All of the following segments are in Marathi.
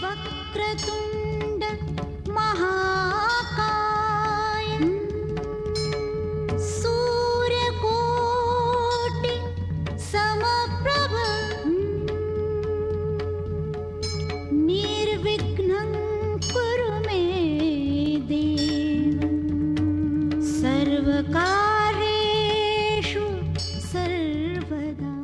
वक्रतुंड महाकाय सूर्यकोटि समप्रभ निर्विघ्नं कुरु मे देव सर्वकार्येषु सर्वदा।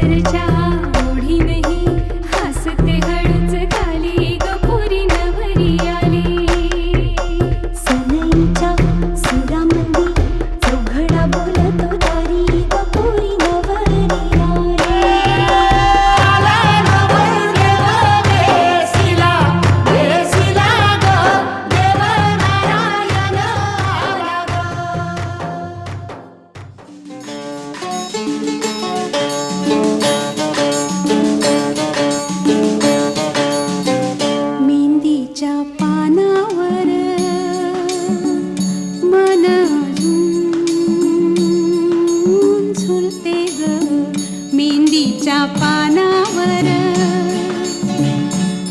घरच्या ओढी नाही हसते हळूच खाली गपोरी नवरी आली सनईच्या सुरामंदी चौघडा बोलतो दारी गपोरी नवरी मेहंदीच्या पानावर मन अजून झुलते ग मेहंदीच्या पानावर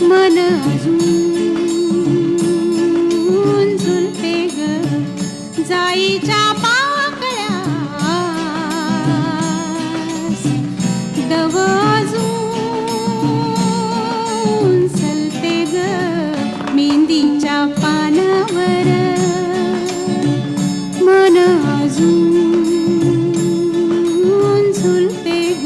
मन अजून झुलते ग जाईच्या पाकळ्यास दव अजून सलते ग मेहंदीच्या पानावर मन अजून झुलते ग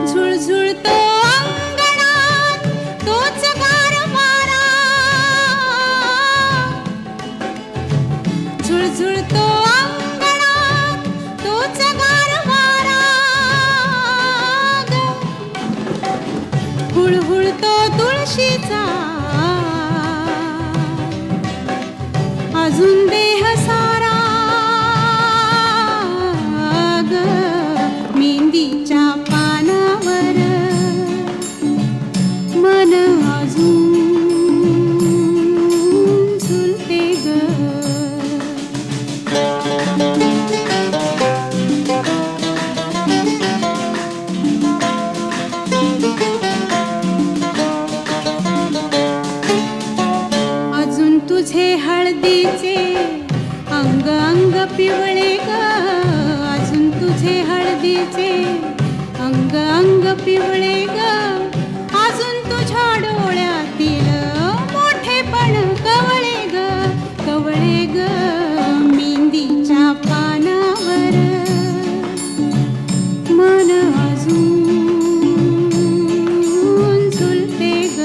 झुळझुळतो अंगणात तोच गारवारा झुळझुळतो अंगणात तोच गारवारा ग. हुळहुळतो तुळशीचा अजून देह सारा ग मेहंदीच्या पानावर मन अजून झुलते ग अजून तुझे हळदीचे अंग अंग पिवळे ग अजून तुझे हळदीचे अंग अंग पिवळे ग अजून तुझ्या डोळ्यातील मोठेपण कवळे ग मेहंदीच्या पानावर मन अजून झुलते ग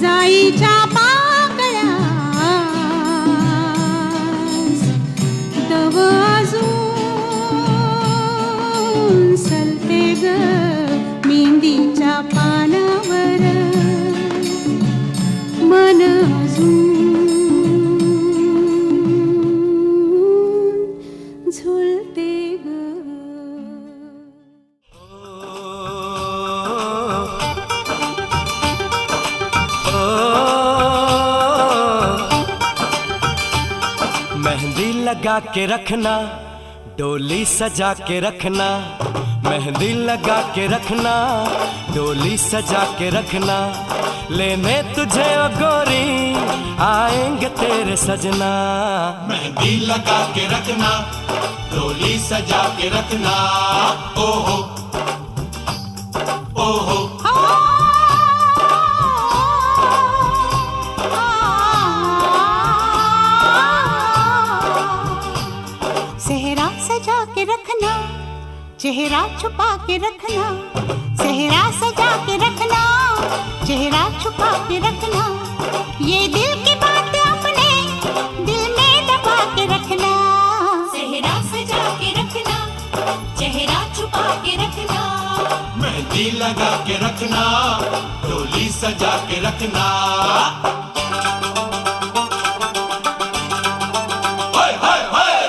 जाईच्या पाकळ्यास दव अजून सलते ग मेहंदीच्या पानावर मन अजून झुलते ग मेहंदी लगा के रखना डोली सजा के रखना मेहंदी लगा के रखना डोली सजा के रखना लेने तुझे ओ गोरी आएंगे तेरे सजना मेहंदी लगा के रखना डोली सजा के रखना ओहो ओहो सेहरा सजा के रखना चेहरा छुपा के रखना सेहरा सजा के रखना चेहरा छुपा के रखना ये दिल की बात अपने दिल में दबा के रखना सेहरा सजा के रखना चेहरा छुपा के रखना मेहंदी लगा के रखना डोली सजा के रखना हाय हाय हाय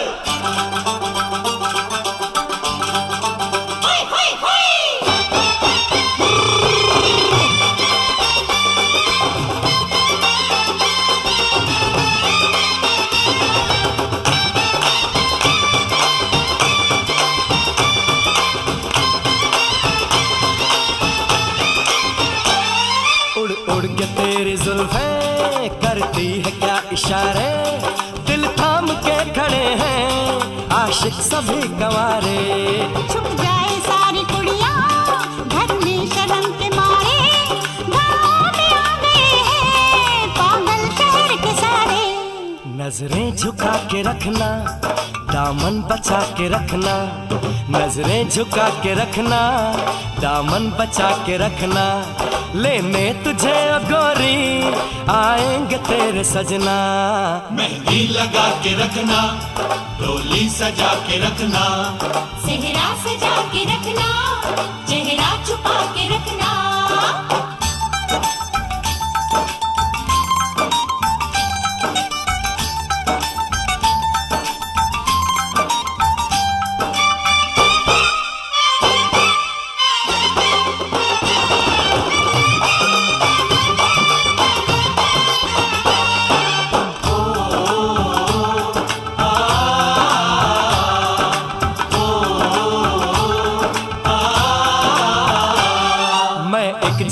उड़ उड़ के तेरी जुल्फें करती है क्या इशारे दिल थाम के खड़े हैं आशिक सभी कंवारे। छुप जाए सारी कुड़ियाँ घर में शर्म के मारे, गाँव में आ गए हैं पागल शहर के सारे। नजरें झुका के रखना, दामन बचा के रखना, नजरें झुका के रखना, दामन बचा के रखना। लेने तुझे ओ गोरी आएंगे तेरे सजना। मेहंदी लगा के रखना, डोली सजा के रखना, सेहरा सजा के रखना, चेहरा छुपा के रखना।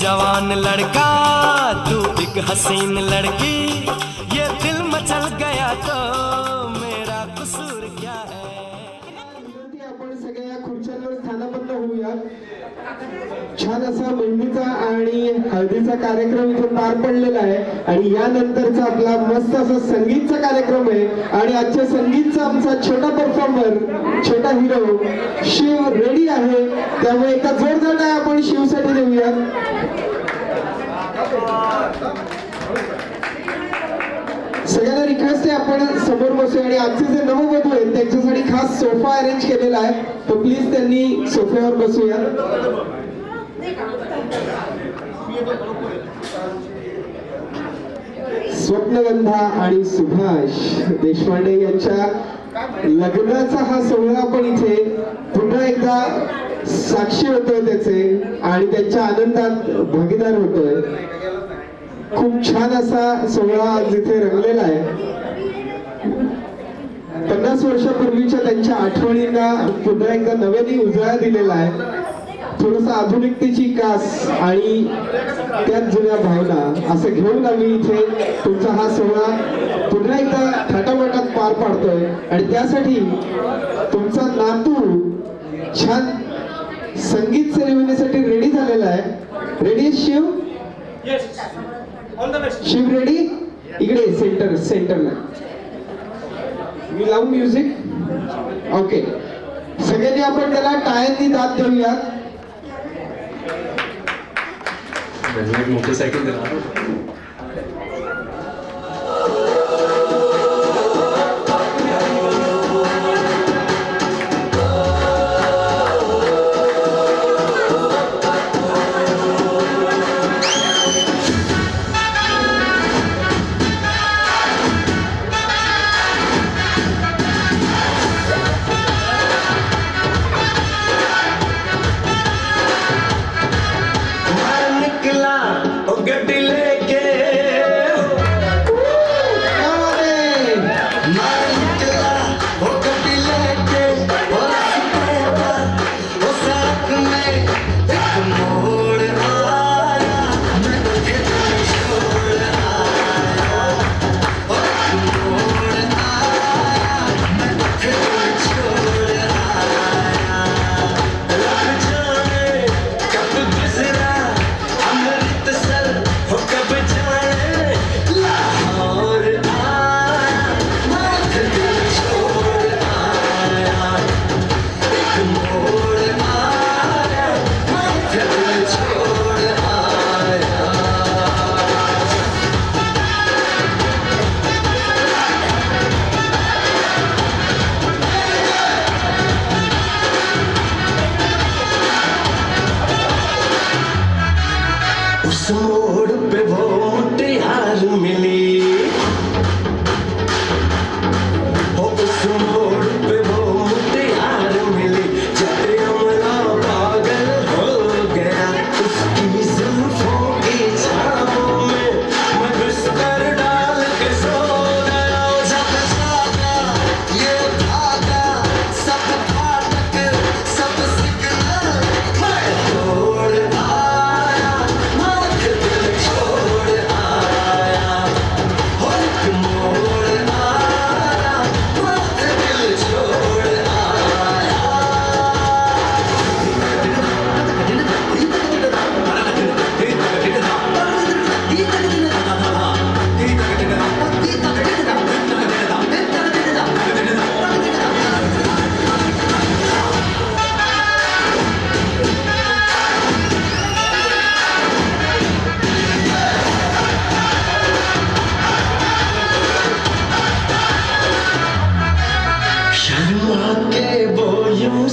जवान लड़का तू एक हसीन लड़की, ये दिल मचल गया तो मेरा कसूर क्या है। आपण सगळ्या या खुर्च्यांवर स्थानापन्न होऊया। छान असा मेहंदीचा आणि हळदीचा कार्यक्रम इथे पार पडलेला आहे आणि यानंतरचा आपला मस्त असा संगीतचा कार्यक्रम आहे आणि आजच्या संगीतचा आमचा छोटा परफॉर्मर, छोटा हिरो शिव रेडी आहे। त्यामुळे एका जोरदार टाळ्या आपण शिवसाठी देऊया। सगळ्यांना रिक्वेस्ट आहे आपण समोर बसूया आणि आजचे जे नववधू आहेत त्यांच्यासाठी खास सोफा अरेंज केलेला आहे, तो प्लीज त्यांनी सोफ्यावर बसूया। स्वप्नगंधा आणि सुभाष देशपांडे यांच्या लग्नाचा हा सोहळा आपण इथे पुन्हा एकदा साक्षी होतोय त्याचे आणि त्यांच्या आनंदात भागीदार होतोय। खूप छान असा सोहळा आज इथे रंगलेला आहे। 50 वर्षापूर्वीच्या त्यांच्या आठवणींना पुन्हा एकदा नव्याने उजाळा दिलेला आहे। थोडस आधुनिकतेची कास आणि त्याच जुन्या भावना असं घेऊन आम्ही इथे तुमचा हा सोहळा पुन्हा एकदा थाटामाटात पार पाडतोय आणि त्यासाठी तुमचा नातू छान संगीत सेरेमनीसाठी रेडी झालेला आहे। रेडी शिव? शिव रेडी? इकडे सेंटरला मी लावू म्युझिक। ओके, सगळ्यांनी आपण त्याला टाळ्यांनी दाद देऊया। मोटरसायकल गड्डी लेके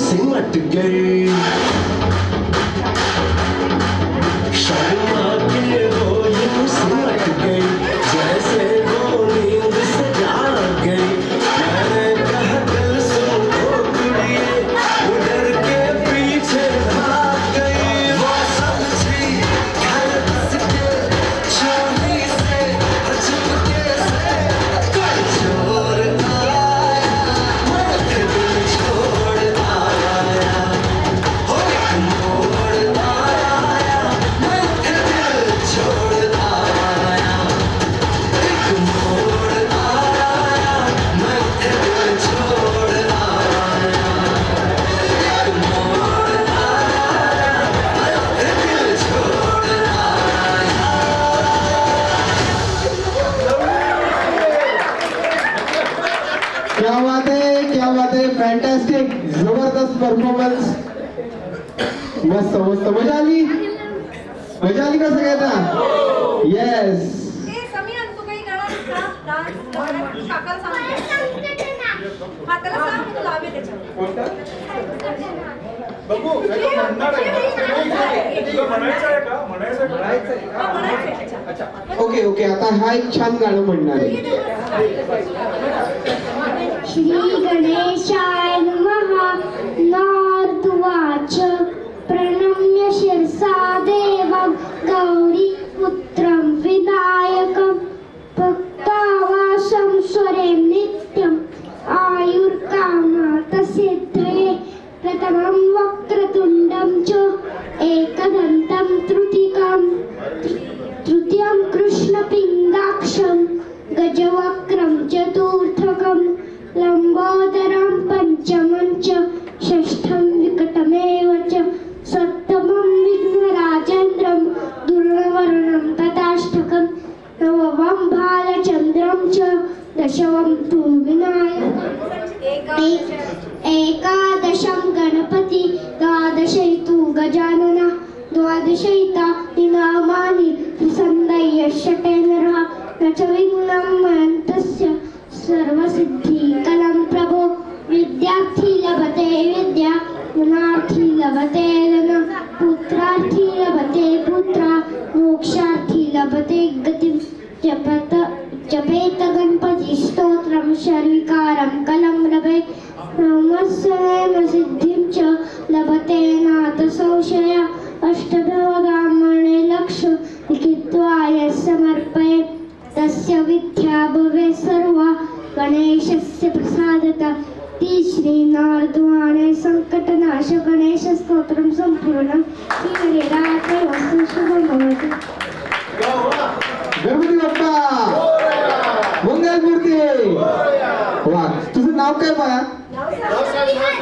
सिमट गई, शर्मा के वो यूं सिमट गई, जैसे वो नींद से जाग गई। मैंने कहा दिल सुन ओ कुड़िए, वो डर के पीछे भाग गई। वो समझी घर बस के चोरी से, चुपके से कोई चोर आया, मैं दिल छोड़ आया। हो एक मोड़ आया, मैं दिल छोड़ आया। एक मोड़ आया, मैं दिल छोड़ आया। एक मोड़ आया, मैं दिल छोड़ आया। क्या बात है, क्या बात है, फॅन्टॅस्टिक, जबरदस्त परफॉर्मन्स, मस्त मस्त, मजा आली, मजा आली का सगळ्यांना? येस. ए समीर तू काही गाणं डान्स काकाला सांग हा त्याला सांग तू लावे त्याच्यावर बघू म्हणणार हा, म्हणायचंय. अच्छा. ओके ओके, आता हा एक छान गाणं म्हणणार आहे. श्री गणेशाय नमः. नारदवाच प्रणम्य शिरसा देवं गौरी पुत्रं विनायकं भक्तावासं स्वरें नित्यं आयुर्कामात् सिद्धये. प्रथमं वक्रतुण्डं च एकदन्तं तृतीयं कृष्णपिङ्गाक्षं गजवक्त्रं चतुर्थकं लम्बोदरं पंचमं च षष्ठं विकटमेव च सप्तमं विघ्नराजेन्द्रं दुर्वर्णं तथाष्टकं नवमं भालचन्द्रं च दशमं तु विनायकम्. एकादशं गणपति, द्वादशै तु गजानन, द्वादशैता नामानि त्रिसन्धय्य षटे नरः. न च विघ्नं मयन्तस्य सर्वसिद्धिकलं प्रभो. विद्यार्थी लभते विद्या, गुणार्थी लभते धनं, पुत्रार्थी लभते पुत्रा, मोक्षार्थी लभते गतिं. जपेत गणपति स्तोत्रं शर्विकारं कलं लभे. ब्रह्मस्वयं सिद्धिं च लभते नाथ संशय. अष्टभवगामणे लक्ष लिखित्वा यः समर्पयेत् तस्य विद्या भवेत् सर्वा. गणेशस्य प्रसादतः ती श्रीनारदवाणे संकटनाश गणेश स्तोत्रं संपूर्णं. श्रीहरिरात्रे वस्तु शुभं भवतु. गणपती बाप्पा मंगलमूर्ती. वा, तुझं नाव काय बाळा?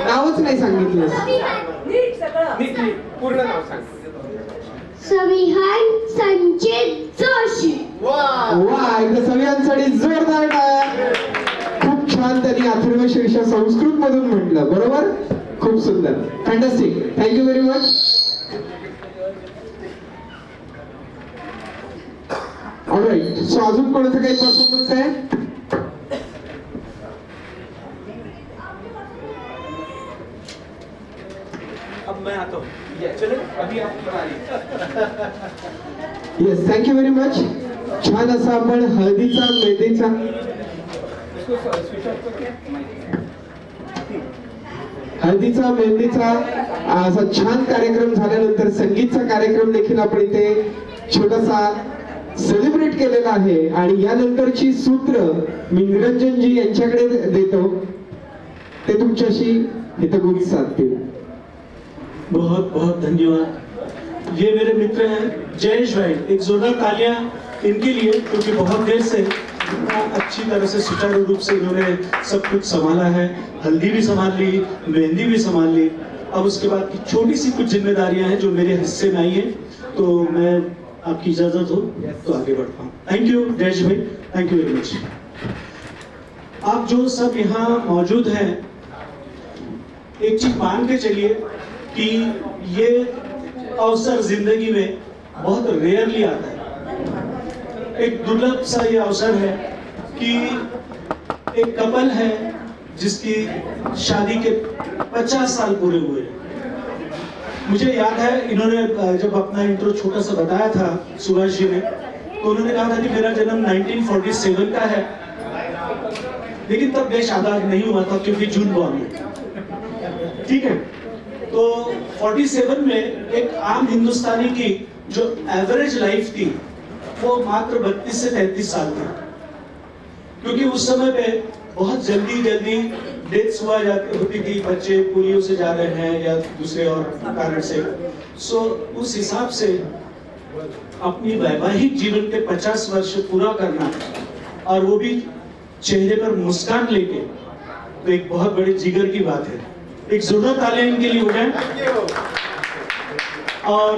नावच नाही सांगितलंस. नीट सगळं पूर्ण नाव सांग. सविहान संचित जोशी. वा, एकदा सगळ्यांसाठी जोरदार टाळ्या. खूप छान त्यांनी अथर्व शीर्ष संस्कृत मधून म्हटलं, बरोबर? खूप सुंदर, fantastic, thank you very much. All right, so अजून कोणाचं काही परफॉर्मन्स आहे? अब मैं आता हूँ. चलो अभी आप येस, थँक्यू व्हेरी मच. छान असा आपण हळदीचा मेहंदीचा हळदीचा मेहंदीचा असा छान कार्यक्रम झाल्यानंतर संगीतचा कार्यक्रम देखील आपण इथे छोटासा सेलिब्रेट केलेला आहे. आणि यानंतरची सूत्र मी निरंजनजी यांच्याकडे देतो, ते तुमच्याशी हितगुज साधतील. बहुत बहुत धन्यवाद. ये मेरे मित्र हैं जयेश भाई, एक जोरदार तालियां इनके लिए, क्योंकि बहुत देर से इतना अच्छी तरह से सुचारू रूप से इन्होंने सब कुछ संभाला है. हल्दी भी संभाल ली, मेहंदी भी संभाल ली. अब उसके बाद की छोटी सी कुछ जिम्मेदारियां हैं जो मेरे हिस्से में आई है, तो मैं आपकी इजाजत हो तो आगे बढ़ता हूँ. थैंक यू जयेश भाई, थैंक यू वेरी मच. आप जो सब यहाँ मौजूद हैं, एक चीज मान के चलिए कि ये अवसर जिंदगी में बहुत रेयरली आता है. एक दुर्लभ सा ये अवसर है कि एक कपल है जिसकी शादी के 50 साल पूरे हुए। मुझे याद है इन्होंने जब अपना इंट्रो छोटा सा बताया था सुभाष जी ने, तो उन्होंने कहा था कि मेरा जन्म 1947 का है, लेकिन तब देश आजाद नहीं हुआ था क्योंकि जून बॉर्न में। ठीक है, तो 47 में एक आम हिंदुस्तानी की जो एवरेज लाइफ थी वो मात्र 32 से 33 साल थी, क्योंकि उस समय पे बहुत जल्दी डेथ्स होती थी, बच्चे पोलियो से जा रहे हैं या दूसरे और कारण से। सो उस हिसाब से अपनी वैवाहिक जीवन के 50 वर्ष पूरा करना और वो भी चेहरे पर मुस्कान लेके, तो एक बहुत बड़े जिगर की बात है। एक जोरदार तालियां इनके लिए हो जाए। और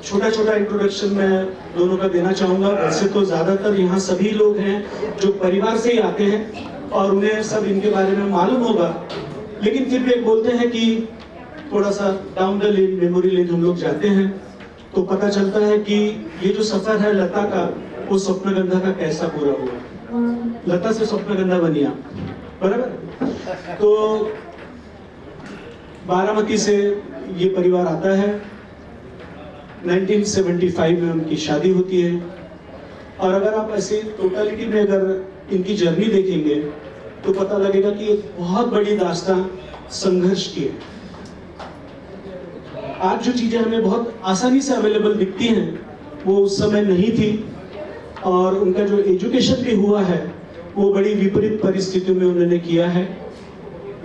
छोटा छोटा इंट्रोडक्शन मैं दोनों का देना चाहूंगा। वैसे तो ज्यादातर यहाँ सभी लोग हैं जो परिवार से ही आते हैं और उन्हें सब इनके बारे में मालूम होगा, लेकिन फिर भी एक बोलते हैं कि थोड़ा सा down the lane, memory lane हम लोग जाते हैं, तो पता चलता है कि ये जो सफर है लता का, वो स्वप्नगंधा का कैसा पूरा हुआ। लता से स्वप्नगंधा बनी आप, बराबर। तो बारामती से ये परिवार आता है, 1975 में उनकी शादी होती है। और अगर आप ऐसे टोटलिटी में अगर इनकी जर्नी देखेंगे तो पता लगेगा कि एक बहुत बड़ी दास्तान संघर्ष की है। आज जो चीजें हमें बहुत आसानी से अवेलेबल दिखती हैं वो उस समय नहीं थी, और उनका जो एजुकेशन भी हुआ है वो बड़ी विपरीत परिस्थितियों में उन्होंने किया है।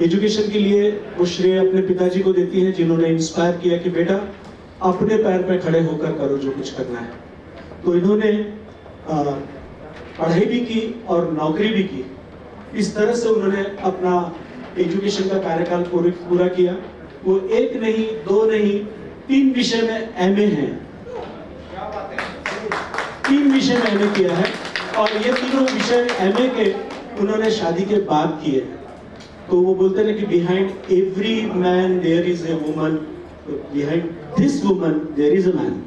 एजुकेशन के लिए वो श्रेय अपने पिताजी को देती है, जिन्होंने इंस्पायर किया कि बेटा अपने पैर पे खड़े होकर करो जो कुछ करना है। तो इन्होंने पढ़ाई भी की और नौकरी भी की। इस तरह से उन्होंने अपना एजुकेशन का कार्यकाल पूरा किया। वो एक नहीं, दो नहीं, 3 विषय में एमए हैं। 3 विषय में एमए किया है, और ये तीनों विषय एमए के उन्होंने शादी के बाद किए। तो वो बोलते हैं कि behind every man there is a woman, behind this woman there is a man.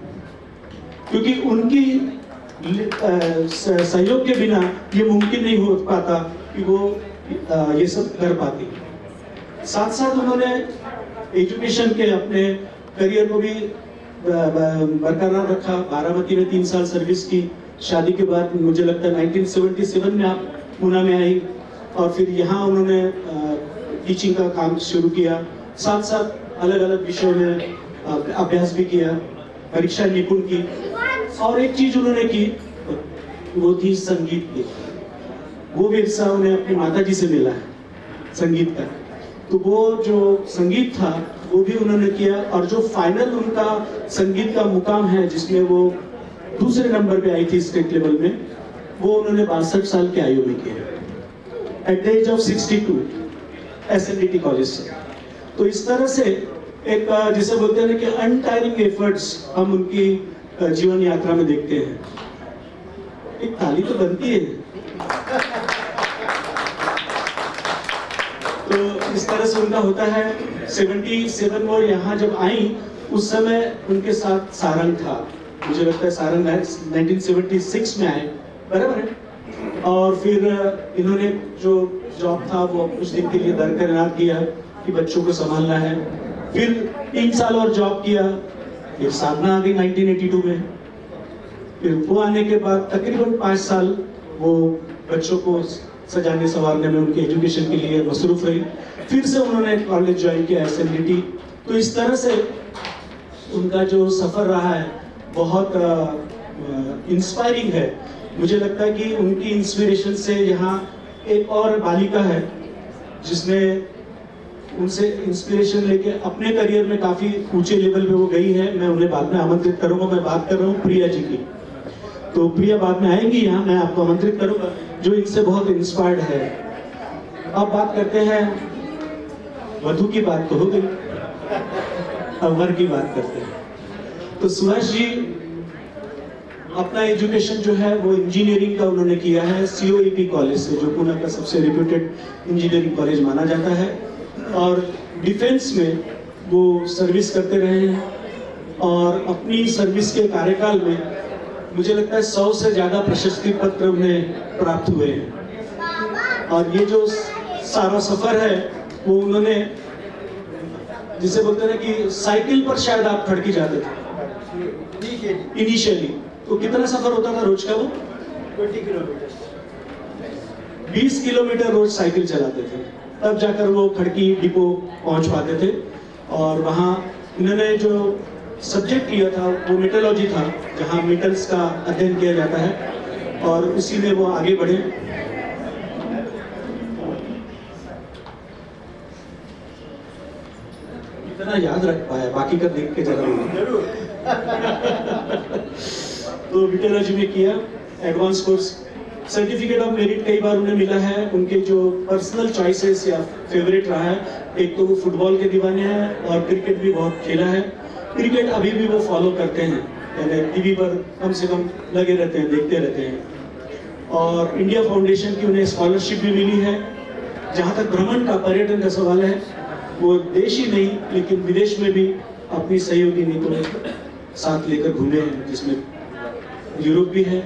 क्योंकि उनकी सहयोग के बिना ये मुमकिन नहीं हो पाता कि वो ये सब कर पाती। साथ साथ उन्होंने एजुकेशन के अपने करियर को भी बरकरार रखा। बारामती में 3 साल सर्विस की। शादी के बाद मुझे लगता है 1977 में आप पूना में आई, और फिर यहाँ उन्होंने टीचिंग का काम शुरू किया। साथ साथ अलग अलग विषयों में अभ्यास भी किया, परीक्षा निपुण की। और एक चीज उन्होंने की वो थी संगीत की। वो विरसा उन्हें अपनी माताजी से मिला है संगीत का। तो वो जो संगीत था वो भी उन्होंने किया, और जो फाइनल उनका संगीत का मुकाम है जिसमें वो दूसरे नंबर पे आई थी स्टेट लेवल में, वो उन्होंने 62 साल की आयु में किया, at the age of 62, SNDT college से। तो इस तरह से एक जिसे बोलते हैं कि अनटायरिंग एफर्ट्स हम उनकी जीवन यात्रा में देखते हैं। एक ताली तो बनती है। तो इस तरह से उनका होता है। 77 वो यहाँ जब आई उस समय उनके साथ सारंग था, मुझे लगता है सारंग 1976 में आए, बराबर है। और फिर इन्होंने जो जॉब था वो कुछ दिन के लिए दरकिनार किया कि बच्चों को संभालना है। फिर 3 साल और जॉब किया, फिर साधना आ गई 1982 में। फिर वो आने के बाद तकरीबन 5 साल वो बच्चों को सजाने संवारने में उनके एजुकेशन के लिए मसरूफ रही। फिर से उन्होंने कॉलेज ज्वाइन किया SNDT। तो इस तरह से उनका जो सफर रहा है बहुत इंस्पायरिंग है। मुझे लगता है कि उनकी इंस्पिरेशन से यहाँ एक और बालिका है जिसने उनसे इंस्पिरेशन लेके अपने करियर में काफी ऊंचे लेवल पे वो गई है। मैं उन्हें बाद में आमंत्रित करूंगा। मैं बात कर रहा हूँ प्रिया जी की। तो प्रिया बाद में आएंगी यहाँ, मैं आपको आमंत्रित करूंगा, जो इनसे बहुत इंस्पायर्ड है। अब बात करते हैं, वधु की बात तो हो गई, अब वर की बात करते हैं। तो सुभाष जी अपना एजुकेशन जो है वो इंजीनियरिंग का उन्होंने किया है COEP कॉलेज से, जो पुणे का सबसे रेप्यूटेड इंजीनियरिंग कॉलेज माना जाता है। और डिफेंस में वो सर्विस करते रहे हैं, और अपनी सर्विस के कार्यकाल में मुझे लगता है 100 से ज्यादा प्रशस्ति पत्र उन्हें प्राप्त हुए हैं। और ये जो सारा सफर है वो उन्होंने, जिसे बोलते हैं ना कि साइकिल पर शायद आप खड़की जाते थे इनिशियली, तो कितना सफर होता था रोज का? वो 20 किलोमीटर 20 किलोमीटर रोज साइकिल चलाते थे, तब जाकर वो खड़की डिपो पहुंच पाते थे। और वहाँ इन्होंने जो सब्जेक्ट लिया था वो मेटलॉजी था, जहाँ मेटल्स का अध्ययन किया जाता है, और उसी में वो आगे बढ़े। इतना याद रख पाया, बाकी का देख के जरूर तो मेटलॉजी में किया advance course, certificate of merit कई बार उन्हें मिला है। उनके जो पर्सनल चॉइसेस या फेवरेट रहा है, एक तो वो फुटबॉल के दीवाने हैं और क्रिकेट भी बहुत खेला है। क्रिकेट अभी भी वो फॉलो करते हैं, यानी टीवी पर कम से कम लगे रहते हैं, देखते रहते हैं। और इंडिया फाउंडेशन की उन्हें स्कॉलरशिप भी मिली है। जहाँ तक भ्रमण का, पर्यटन का सवाल है, वो देश ही नहीं लेकिन विदेश में भी अपनी सहयोगी नीतियों साथ लेकर घूमे हैं, जिसमें यूरोप भी है,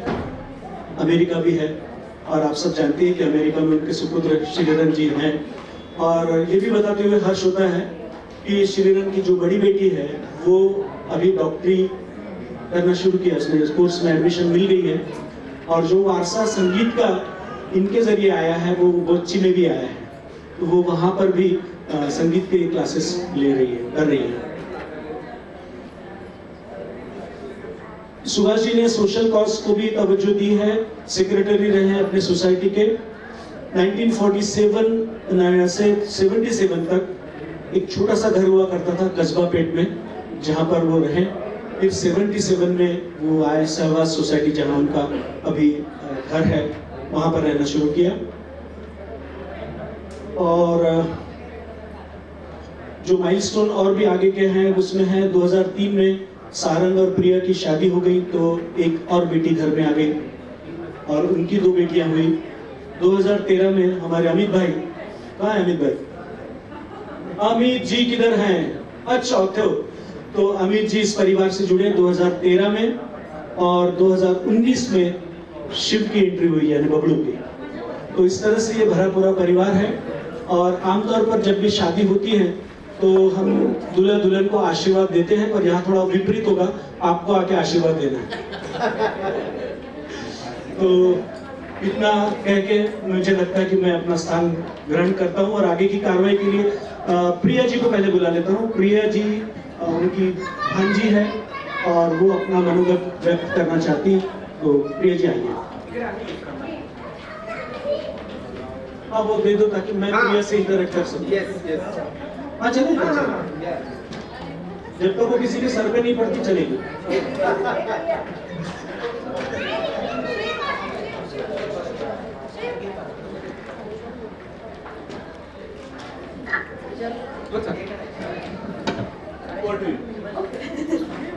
अमेरिका भी है। और आप सब जानते हैं कि अमेरिका में उनके सुपुत्र श्रीधरन जी हैं। और ये भी बताते हुए हर्ष होता है कि श्रीधरन की जो बड़ी बेटी है वो अभी डॉक्टरी करना शुरू किया, उसने कोर्स में एडमिशन मिल गई है। और जो वारसा संगीत का इनके जरिए आया है वो बोच्ची में भी आया है, तो वो वहाँ पर भी संगीत के क्लासेस ले रही है, कर रही है। सुभाष जी ने सोशल कॉज को भी तवज्जो दी है, सेक्रेटरी रहे हैं अपने सोसाइटी के। 1947 से 77 तक एक छोटा सा घर हुआ करता था कस्बा पेट में, जहाँ पर वो रहे। फिर 77 में वो आए सहवाग सोसाइटी, जहाँ उनका अभी घर है, वहाँ पर रहना शुरू किया। और जो माइलस्टोन और भी आगे के हैं उसमें है 2003 में सारंग और प्रिया की शादी हो गई, तो एक और बेटी घर में आ गई और उनकी 2 बेटियां हुई। 2013 में हमारे अमित भाई, कहाँ है अमित भाई? अमित जी किधर हैं? अच्छा थे। तो अमित जी इस परिवार से जुड़े 2013 में, और 2019 में शिव की एंट्री हुई यानी बबलू की। तो इस तरह से ये भरा पूरा परिवार है। और आमतौर पर जब भी शादी होती है तो हम दूल्हा दुल्हन को आशीर्वाद देते हैं, पर यहाँ थोड़ा विपरीत होगा, आपको आके आशीर्वाद देना है। तो इतना कह के मुझे लगता है कि मैं अपना स्थान ग्रहण करता हूँ और आगे की कार्रवाई के लिए प्रिया जी को पहले बुला लेता हूँ। प्रिया जी उनकी भांजी है और वो अपना मनोगत व्यक्त करना चाहती है, तो प्रिया जी आइए। हाँ वो दे दो ताकि मैं प्रिया से इंटरेक्ट कर सकूं। हाँ चले, जब तक वो किसी के सर पे नहीं पड़ती चलेगी।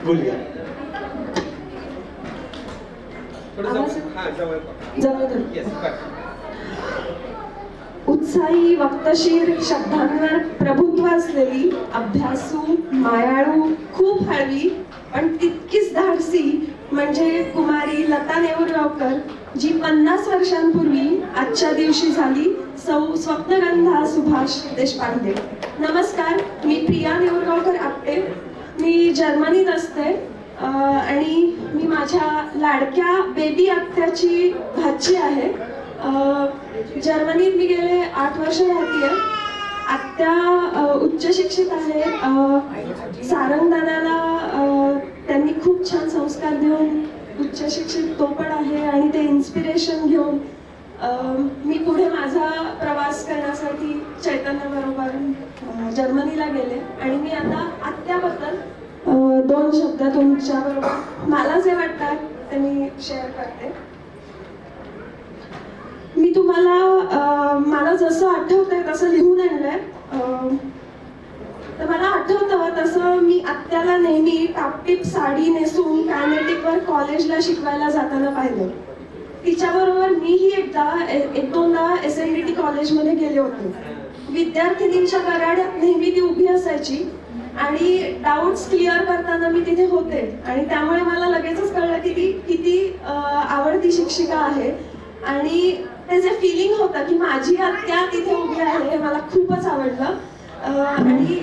बोलिए। उत्साही, वक्तशीर, शब्दांवर प्रभुत्व असलेली, अभ्यासू, मायाळू, खूप हळवी पण तितकीच धाडसी म्हणजे कुमारी लता नेवरगावकर, जी 50 वर्षांपूर्वी आजच्या दिवशी झाली सौ स्वप्नगंधा सुभाष देशपांडे। नमस्कार, मी प्रिया नेवरगावकर आपटे, मी जर्मनीत असते आणि मी माझ्या लाडक्या बेबी आत्याची भाची आहे। जर्मनीत मी गेले 8 वर्ष राहतेय। आत्या उच्च शिक्षित आहे। सारंगदादाला त्यांनी खूप छान संस्कार देऊन उच्च शिक्षित तो पण आहे आणि ते इन्स्पिरेशन घेऊन मी पुढे माझा प्रवास करण्यासाठी चैतन्य बरोबर जर्मनीला गेले आणि मी आता आत्याबद्दल 2 शब्द तुमच्या बरोबर मला जे वाटतात ते मी शेअर करते। मी तुम्हाला मला जसं आठवतंय तसं लिहून आणलंय। तर मला आठवतं तसं मी आत्याला नेहमी टापटीप साडी नेसून कानेटिकवर कॉलेजला शिकवायला जाताना पाहिलं। तिच्याबरोबर मीही एक दोनदा SNDT कॉलेजमध्ये गेले होते। विद्यार्थिनींच्या गराड्यात नेहमी ती उभी असायची आणि डाऊट्स क्लिअर करताना मी तिथे होते आणि त्यामुळे मला लगेचच कळलं की ती किती आवडती शिक्षिका आहे। आणि ते जे फिलिंग होतं की माझी आत्या तिथे उभी आहे हे मला खूपच आवडलं. आणि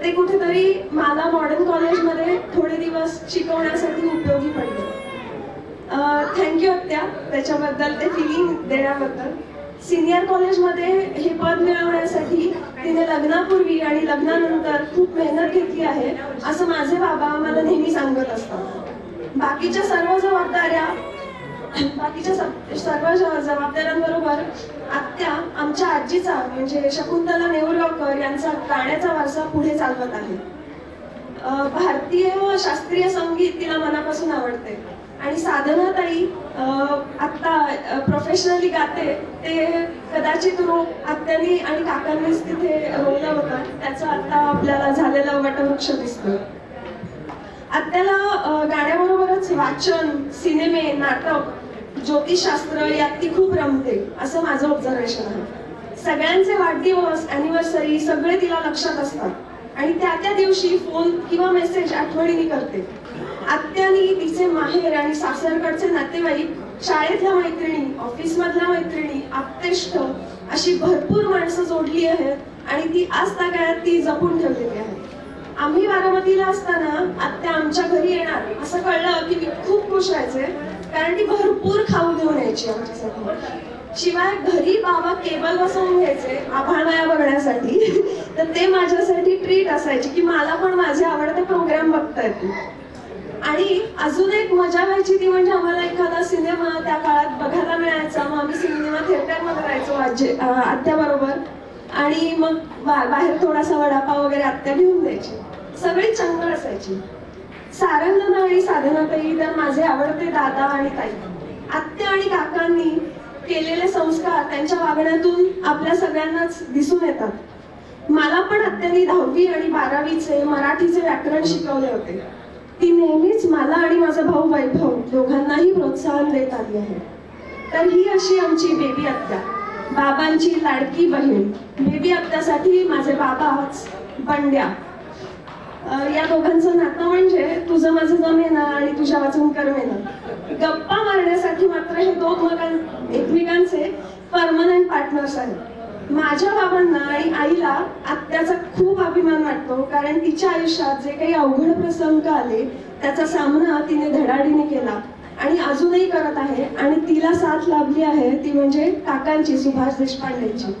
ते कुठेतरी मला मॉडर्न कॉलेजमध्ये थोडे दिवस शिकवण्यासाठी उपयोगी पडले. थँक्यू आत्या त्याच्याबद्दल, ते फिलिंग देण्याबद्दल. सिनियर कॉलेजमध्ये हे पद मिळवण्यासाठी तिने लग्नापूर्वी आणि लग्नानंतर खूप मेहनत घेतली आहे असं माझे बाबा मला नेहमी सांगत असतात. बाकीच्या सर्व जबाबदाऱ्यांबरोबर आत्या आमच्या आजीचा म्हणजे शकुंतला नेवरगावकर यांचा गाण्याचा वारसा पुढे चालवत आहे. भारतीय व शास्त्रीय संगीत तिला मनापासून आवडते आणि साधनाताई आत्ता प्रोफेशनली गाते ते कदाचित आत्यांनी आणि काकांनीच तिथे रोवलं होतं, त्याचा आता आपल्याला झालेला वटवृक्ष दिसतो. आत्याला गाण्याबरोबरच वाचन, सिनेमे, नाटक, ज्योतिषशास्त्र यात ती खूप रमते असं माझं ऑब्झर्वेशन आहे. सगळ्यांचे वाढदिवस, अॅनिव्हर्सरी सगळे तिला लक्षात असतात आणि त्या दिवशी फोन किंवा मेसेज आठवणीने करते. आत्यानी तिचे माहेर आणि सासरकडचे नातेवाईक, शाळेतल्या मैत्रिणी, ऑफिस मधल्या मैत्रिणी, आप्तेष्ट अशी भरपूर माणसं जोडली आहेत आणि ती आजतागायत ती जपून ठेवलेली आहे. आम्ही बारामतीला असताना आत्या आमच्या घरी येणार असं कळलं की मी खूप खुश व्हायचे, कारण ती भरपूर खाऊ घेऊन यायची आमच्यासाठी. शिवाय घरी बाबा केबल बसवून घ्यायचे आभाळमाया बघण्यासाठी, तर ते माझ्यासाठी ट्रीट असायची की मला पण माझे आवडते प्रोग्राम बघता येतील. आणि अजून एक मजा व्हायची ती म्हणजे आम्हाला एखादा सिनेमा त्या काळात बघायला मिळायचा, मग आम्ही सिनेमा थिएटरमध्ये राहायचो आत्याबरोबर आणि मग बाहेर थोडासा वडापाव वगैरे आत्या घेऊन द्यायची. सगळी चंगळ असायची. सारंगना आणि साधनाताई तर माझे आवडते दादा आणि ताई. आत्या आणि काकांनी केलेले संस्कार त्यांच्या वागण्यातून आपल्या सगळ्यांनाच दिसून येतात. मला पण आत्यांनी 10वी आणि 12वीचे मराठीचे व्याकरण शिकवले होते. ती नेहमीच मला आणि माझा भाऊ वैभव दोघांनाही प्रोत्साहन देत आली आहे. तर ही अशी आमची बेबी आत्या, बाबांची लाडकी बहीण. बेबी आत्यासाठी माझे बाबाच बंड्या. या दोघांचं नातं म्हणजे तुझं माझं जमेना आणि तुझ्या वाचून करमेना. गप्पा मारण्यासाठी मात्र हे दोन एकमेकांचे परमनंट पार्टनर्स आहेत. माझ्या बाबांना आणि आईला आत्याचा खूप अभिमान वाटतो, कारण तिच्या आयुष्यात जे काही अवघड प्रसंग आले त्याचा सामना तिने धडाडीने केला आणि अजूनही करत आहे. आणि तिला साथ लाभली आहे ती म्हणजे काकांची, सुभाष देशपांडेंची.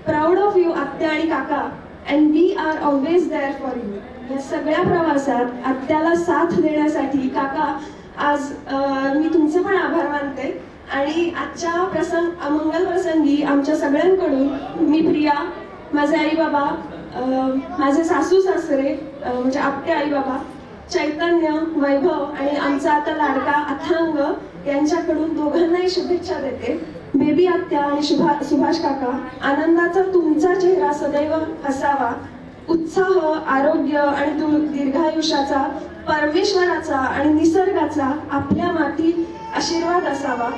प्राऊड ऑफ यू आत्या आणि काका, and we are always there for you. या सगळ्या प्रवासात आत्याला साथ देण्यासाठी काका आज मी तुमचे पण आभार मानते. आणि आजच्या मंगल प्रसंगी आमच्या सगळ्यांकडून मी प्रिया, माझे आई बाबा, माझे सासू सासरे म्हणजे आप्ते आई बाबा, चैतन्य, वैभव आणि आमचा आता लाडका अथांग यांच्याकडून दोघांनाही शुभेच्छा देते. बेबी आत्या आणि सुभाष काका, आनंदाचा तुमचा चेहरा सदैव हसावा. उत्साह, आरोग्य आणि दीर्घायुष्याचा परमेश्वराचा आणि निसर्गाचा आपल्या माती आशीर्वाद असावा.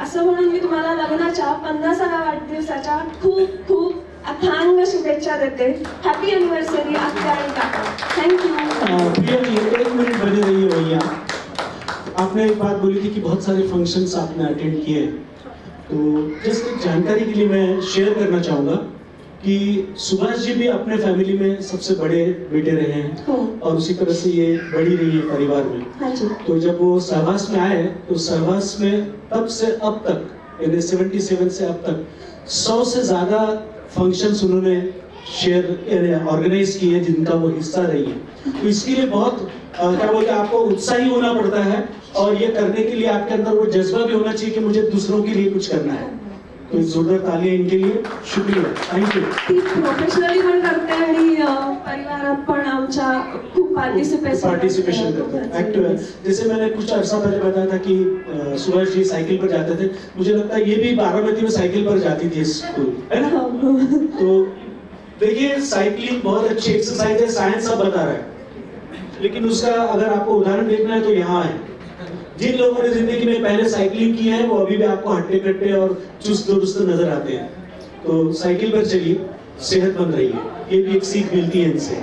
असं म्हणून मी तुम्हाला लग्नाच्या 50व्या वाढदिवसाच्या खूप खूप अथांग शुभेच्छा देते. हॅपी एनिवर्सरी आत्या आणि काका. थँक्यू. प्रिया जी, एक मिनट बने रहिए भैया. आपने एक बात बोली थी कि बहुत सारे फंक्शंस आपने अटेंड किए, तो जस्ट एक जानकारी के लिए मैं शेयर करना चाहूँगा कि सुभाष जी भी अपने फैमिली में सबसे बड़े बेटे रहे हैं और उसी तरह से ये बड़ी रही है परिवार में. तो जब वो सहवास में आए तो सहवास में तब से अब तक यानी 77 से अब तक 100 से ज्यादा फंक्शंस उन्होंने शेयर ऑर्गेनाइज किए जिनका वो हिस्सा रही है. तो इसके लिए बहुत क्या बोलते हैं, आपको उत्साही होना पड़ता है और ये करने के लिए आपके अंदर वो जज्बा भी होना चाहिए कि मुझे दूसरों के लिए कुछ करना है. तो जोरदार तालियां इनके लिए. शुक्रिया, थैंक यू. ती प्रोफेशनली पण करते आणि परिवारात पण आमच्या खूप पार्टिसिपेशन करते हैं, एक्टिव है. जैसे मैंने कुछ अर्सा पहले बताया था कि सुभाष जी साइकिल पर जाते थे. मुझे लगता है ये भी बारामती में साइकिल पर जाती थी स्कूल, है ना. तो देखिए, साइकिलिंग बहुत अच्छी एक्सरसाइज है, साइंस सब बता रहा है, लेकिन उसका अगर आपको उदाहरण देखना है तो यहाँ है. जिन लोगों ने जिंदगी में पहले साइकिलिंग की है वो अभी भी आपको हट्टे कट्टे और चुस्त दुरुस्त नजर आते हैं. तो साइकिल पर चलिए, सेहतमंद रहिए, ये भी एक सीख मिलती है इनसे.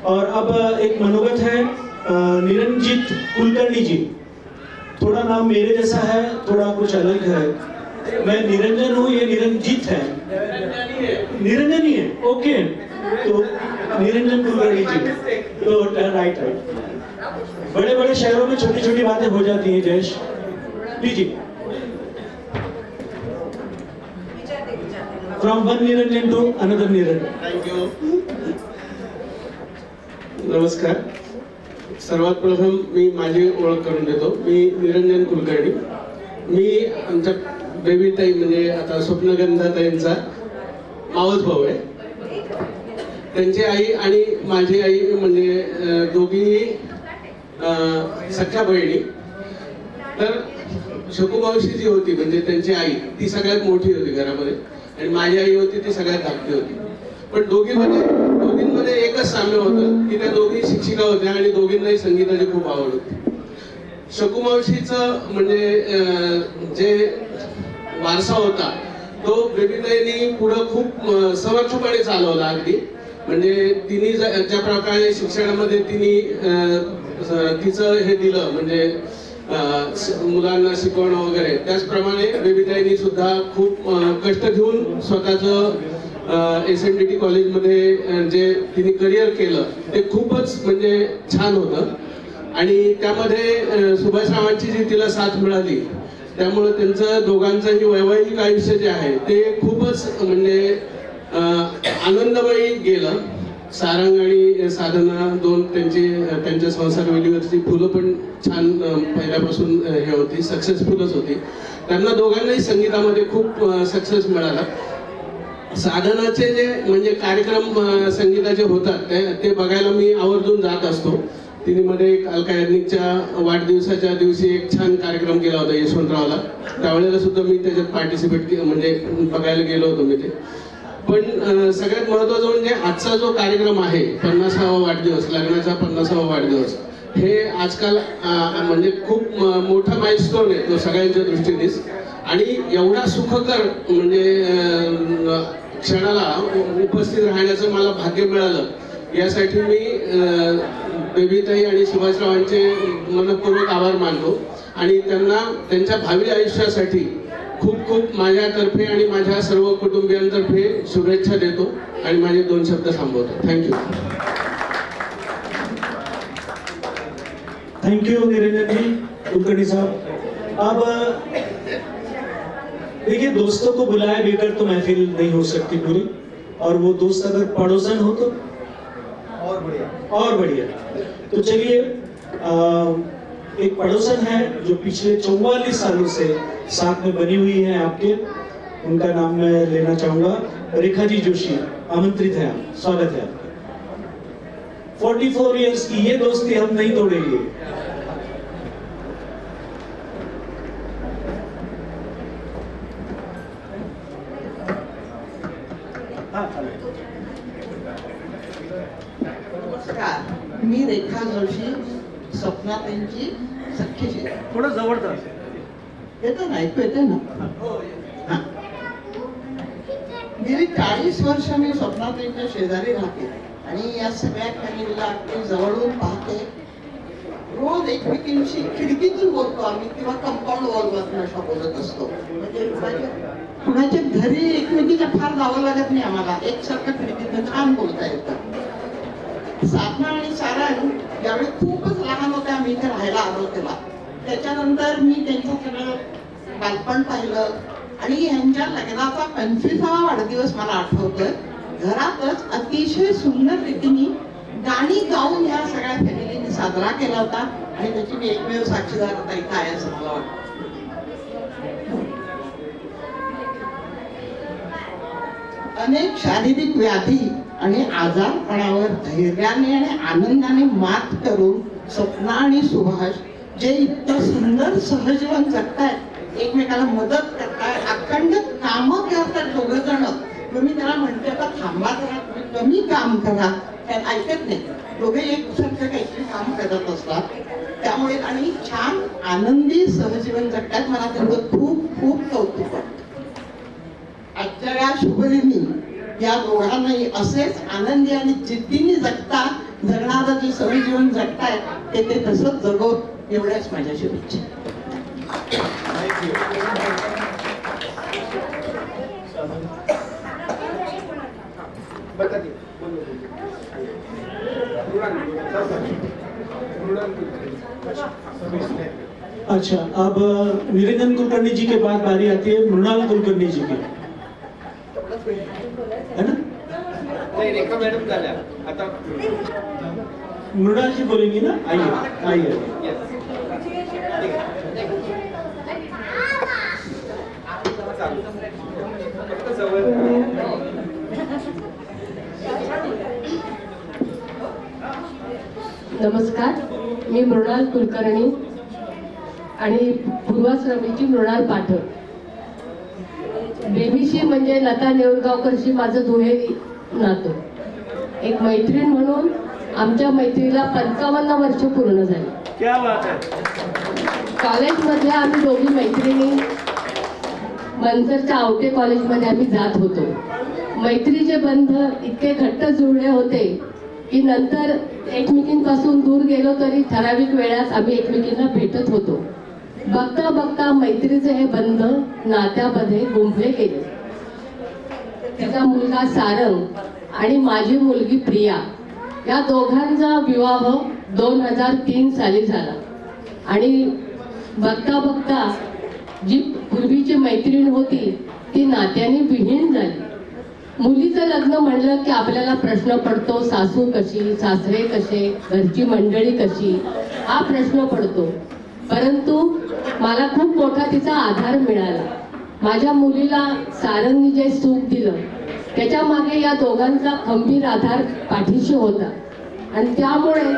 और अब एक मनोगत है निरंजित कुलकर्णी जी. थोड़ा नाम मेरे जैसा है, थोड़ा कुछ अलग है. मैं निरंजन हूँ, ये निरंजित है। निरंजनी है, ओके। तो निरंजन कुलकर्णी जी, तो राइट। बड़े बड़े शहरों में छोटी छोटी बातें हो जाती हैं। जयेश लीजिए। From one Niranjan to another Niranjan. Thank you. नमस्कार. सर्वात प्रथम मी माझी ओळख करून देतो. मी निरंजन कुलकर्णी. मी आमच्या बेबीताई म्हणजे आता स्वप्नगंधाताईंचा मावस भाऊ आहे. त्यांची आई आणि माझी आई म्हणजे दोघीही सख्या बहिणी. तर शकूमावशी जी होती म्हणजे त्यांची आई, ती सगळ्यात मोठी होती घरामध्ये आणि माझी आई होती ती सगळ्यात धाकटी होती. पण दोघींमध्ये एकच साम्य होतं की त्या दोघी शिक्षिका होत्या आणि दोघींनाही संगीताची खूप आवड होती. शकूमावशीचं म्हणजे जे वारसा होता तो बेबीताईंनी पुढं खूप समर्थपणे चालवला. अगदी म्हणजे तिने ज्या प्रकारे शिक्षणामध्ये तिने तिचं हे दिलं म्हणजे मुलांना शिकवणं वगैरे, त्याचप्रमाणे बेबीताईंनी सुद्धा खूप कष्ट घेऊन स्वतःचं SNDT कॉलेजमध्ये जे तिने करिअर केलं ते खूपच म्हणजे छान होतं. आणि त्यामध्ये सुभाषरावांची जी तिला साथ मिळाली त्यामुळे त्यांचं दोघांचंही वैवाहिक आयुष्य जे आहे ते खूपच म्हणजे आनंदमयी गेलं. सारंग आणि साधना दोन त्यांच्या संसार वेलीवरची फुलं पण छान पहिल्यापासून हे होती, सक्सेसफुलच होती. त्यांना दोघांनाही संगीतामध्ये खूप सक्सेस मिळाला. साधनाचे जे म्हणजे कार्यक्रम संगीताचे होतात ते बघायला मी आवर्जून जात असतो. तिने मध्ये अलका याज्ञिकच्या वाढदिवसाच्या दिवशी एक छान कार्यक्रम केला होता यशवंतरावला. त्यावेळेला सुद्धा मी त्याच्यात पार्टिसिपेट म्हणजे बघायला गेलो होतो मी ते. पण सगळ्यात महत्त्वाचं म्हणजे आजचा जो कार्यक्रम आहे 50वा वाढदिवस, लग्नाचा 50वा वाढदिवस, हे आजकाल म्हणजे खूप मोठा माइलस्टोन आहे तो सगळ्यांच्या दृष्टीनेच. आणि एवढा सुखकर म्हणजे क्षणाला उपस्थित राहण्याचं मला भाग्य मिळालं. यासाठी मी बेबीताई आणि सुभाषरावांचे मनपूर्वक आभार मानतो आणि त्यांना त्यांच्या भावी आयुष्यासाठी खूप खूप माझ्यातर्फे आणि माझ्या सर्व कुटुंबियांतर्फे शुभेच्छा देतो आणि माझे 2 शब्द थांबवतो. थँक्यू. थैंक यू निरंजन जी, कुलकर्णी साहब. अब देखिए, दोस्तों को बुलाए बगैर तो महफिल नहीं हो सकती पूरी, और वो दोस्त अगर पड़ोसन हो तो और बढ़िया. तो चलिए, एक पड़ोसन है जो पिछले 44 सालों से साथ में बनी हुई है आपके, उनका नाम मैं लेना चाहूंगा. रेखा जी जोशी आमंत्रित है, आप स्वागत है आपका. 44 इयर्स की ये दोस्ती हम नहीं तोड़ेंगे. नमस्कार, मी रेखा जोशी, स्वप्नाताईंची सख्खी. थोडं जवळ जा. येतं ना, ऐकू येतं ना. गेली 40 वर्ष मी स्वप्नाताईंच्या शेजारी राहते आणि या सगळ्या फॅमिलीला अगदी जवळून पाहते. रोज एकमेकींशी खिडकीतून बोलतो आम्ही किंवा कंपाऊंड वॉलवरनं अशा बोलत असतो. म्हणजे कुणाच्या घरी एकमेकीच्या फार जावं लागत नाही आम्हाला, एकसारखं खिडकीतून छान बोलता येतं. साधना आणि सारंग यावेळी खूपच लहान होत्या आम्ही इथे राहायला आलो तेव्हा. त्याच्यानंतर मी त्यांचं सगळं बालपण पाहिलं आणि यांच्या लग्नाचा 25वा वाढदिवस मला आठवतोय. घरातच अतिशय सुंदर रीतीने गाणी गाऊन ह्या सगळ्या फॅमिलीने साजरा केला होता आणि त्याची मी एकमेव साक्षीदार आता इथं आहे असं मला वाटतं. अनेक शारीरिक व्याधी आणि आजारपणावर धैर्याने आणि आनंदाने मात करून स्वप्ना आणि सुभाष जे इतकं सुंदर सहजीवन जगतायत, एकमेकाला मदत करतायत, अखंड कामं करतात दोघं जण. मी त्याला म्हणते आता थांबा जरा, तुम्ही कमी काम करा. त्यात ऐकत नाही, दोघे एकसारखं काहीतरी काम करत असतात. त्यामुळे आणि छान आनंदी सहजीवन जगतायत. मला त्यांचं खूप खूप कौतुक वाटतं. आजच्या या शुभदिनी या दोघांनाही असेच आनंदी आणि जिद्दीने जगणारं जे सहजीवन जगतायत ते तसंच जगोत, एवढ्याच माझ्या शुभेच्छा. अच्छा, अब निरंजन कुलकर्णी जी के बाद बारी आती है मृणाल कुलकर्णी जी की, है ना? नाही, रेखा मॅडम झाल्या आता. मृणाल जी बोलेंगी ना, आइए आइए. फक्त जवळ. नमस्कार, मी मृणाल कुलकर्णी आणि पूर्वाश्रमीची मृणाल पाठक. बेबीशी म्हणजे लता नेवरगावकरशी माझं दुहेरी नातं. एक मैत्रीण म्हणून आमच्या मैत्रीला 55 वर्ष पूर्ण झाली. क्या बात है. कॉलेजमध्ये आम्ही दोघी मैत्रिणी मनसरच्या आवटे कॉलेजमध्ये आम्ही जात होतो. मैत्रीचे बंध इतके घट्ट जुळले होते की नंतर एकमेकींपासून दूर गेलो तरी ठराविक वेळात आम्ही एकमेकींना भेटत होतो. बघता बघता मैत्रीचे हे बंध नात्यामध्ये गुंफले गेले. तिचा मुलगा सारंग आणि माझी मुलगी प्रिया या दोघांचा विवाह 2003 साली झाला. आणि बघता बघता जी पूर्वीची मैत्रीण होती ती नात्याने विहीन झाली. मुलीचं लग्न म्हणलं की आपल्याला प्रश्न पडतो, सासू कशी, सासरे कसे, घरची मंडळी कशी, हा प्रश्न पडतो. परंतु मला खूप मोठा तिचा आधार मिळाला. माझ्या मुलीला सारंगनी जे सुख दिलं त्याच्या मागे या दोघांचा खंबीर आधार पाठीशी होता आणि त्यामुळे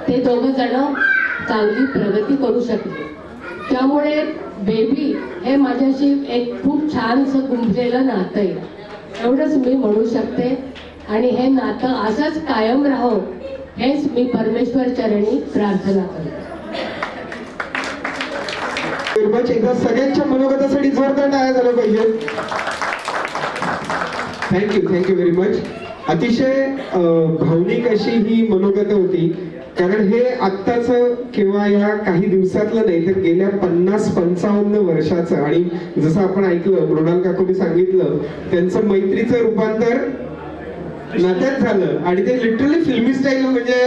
ते दोघं जण चांगली प्रगती करू शकले. त्यामुळे बेबी हे माझ्याशी एक खूप छानसं गुंफलेलं नातं आहे, एवढंच मी म्हणू शकते. आणि हे नातं असंच कायम राहो हेच मी परमेश्वर चरणी प्रार्थना करते. एकदा सगळ्यांच्या मनोगतासाठी जोरदार टाळ्या झाल्या पाहिजे. Thank you very much. अतिशय भावनिक अशी ही मनोगत होती. कारण हे आत्ताच किंवा या काही दिवसातलं नाही तर गेल्या 50-55 वर्षाचं. आणि जसं आपण ऐकलं मृणाल काकूंनी सांगितलं त्यांचं मैत्रीचं रूपांतर नात्यात झालं. आणि ते लिटरली फिल्मी स्टाईल म्हणजे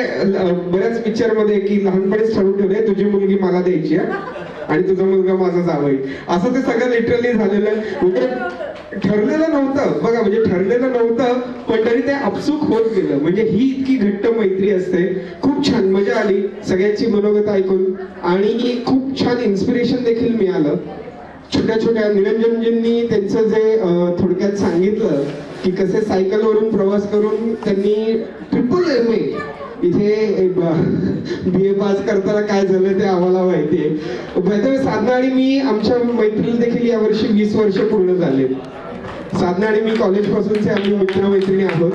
बऱ्याच पिक्चर मध्ये की लहानपणीच ठरवून ठेवलंय तुझी मुलगी मला द्यायची आणि तुझा मुलगा माझा जावई, असं ते सगळं लिटरली झालेलं. म्हणजे ठरलेलं नव्हतं बघा, म्हणजे ठरलेलं नव्हतं पण तरी ते आपसूक होत गेलं. म्हणजे ही इतकी घट्ट मैत्री असते. खूप छान मजा आली सगळ्यांची मनोगत ऐकून आणि खूप छान इन्स्पिरेशन देखील मिळालं. छोट्या छोट्या निरंजनजींनी त्यांचं जे थोडक्यात सांगितलं की कसे सायकलवरून प्रवास करून त्यांनी ट्रिपल MA इथे BA पास करताना काय झालं ते आम्हाला माहितीये. साधना आणि मी आमच्या मैत्रीला देखील यावर्षी 20 वर्ष पूर्ण झाले. साधना आणि मी कॉलेज पासूनचे आम्ही मित्रमैत्रिणी आहोत.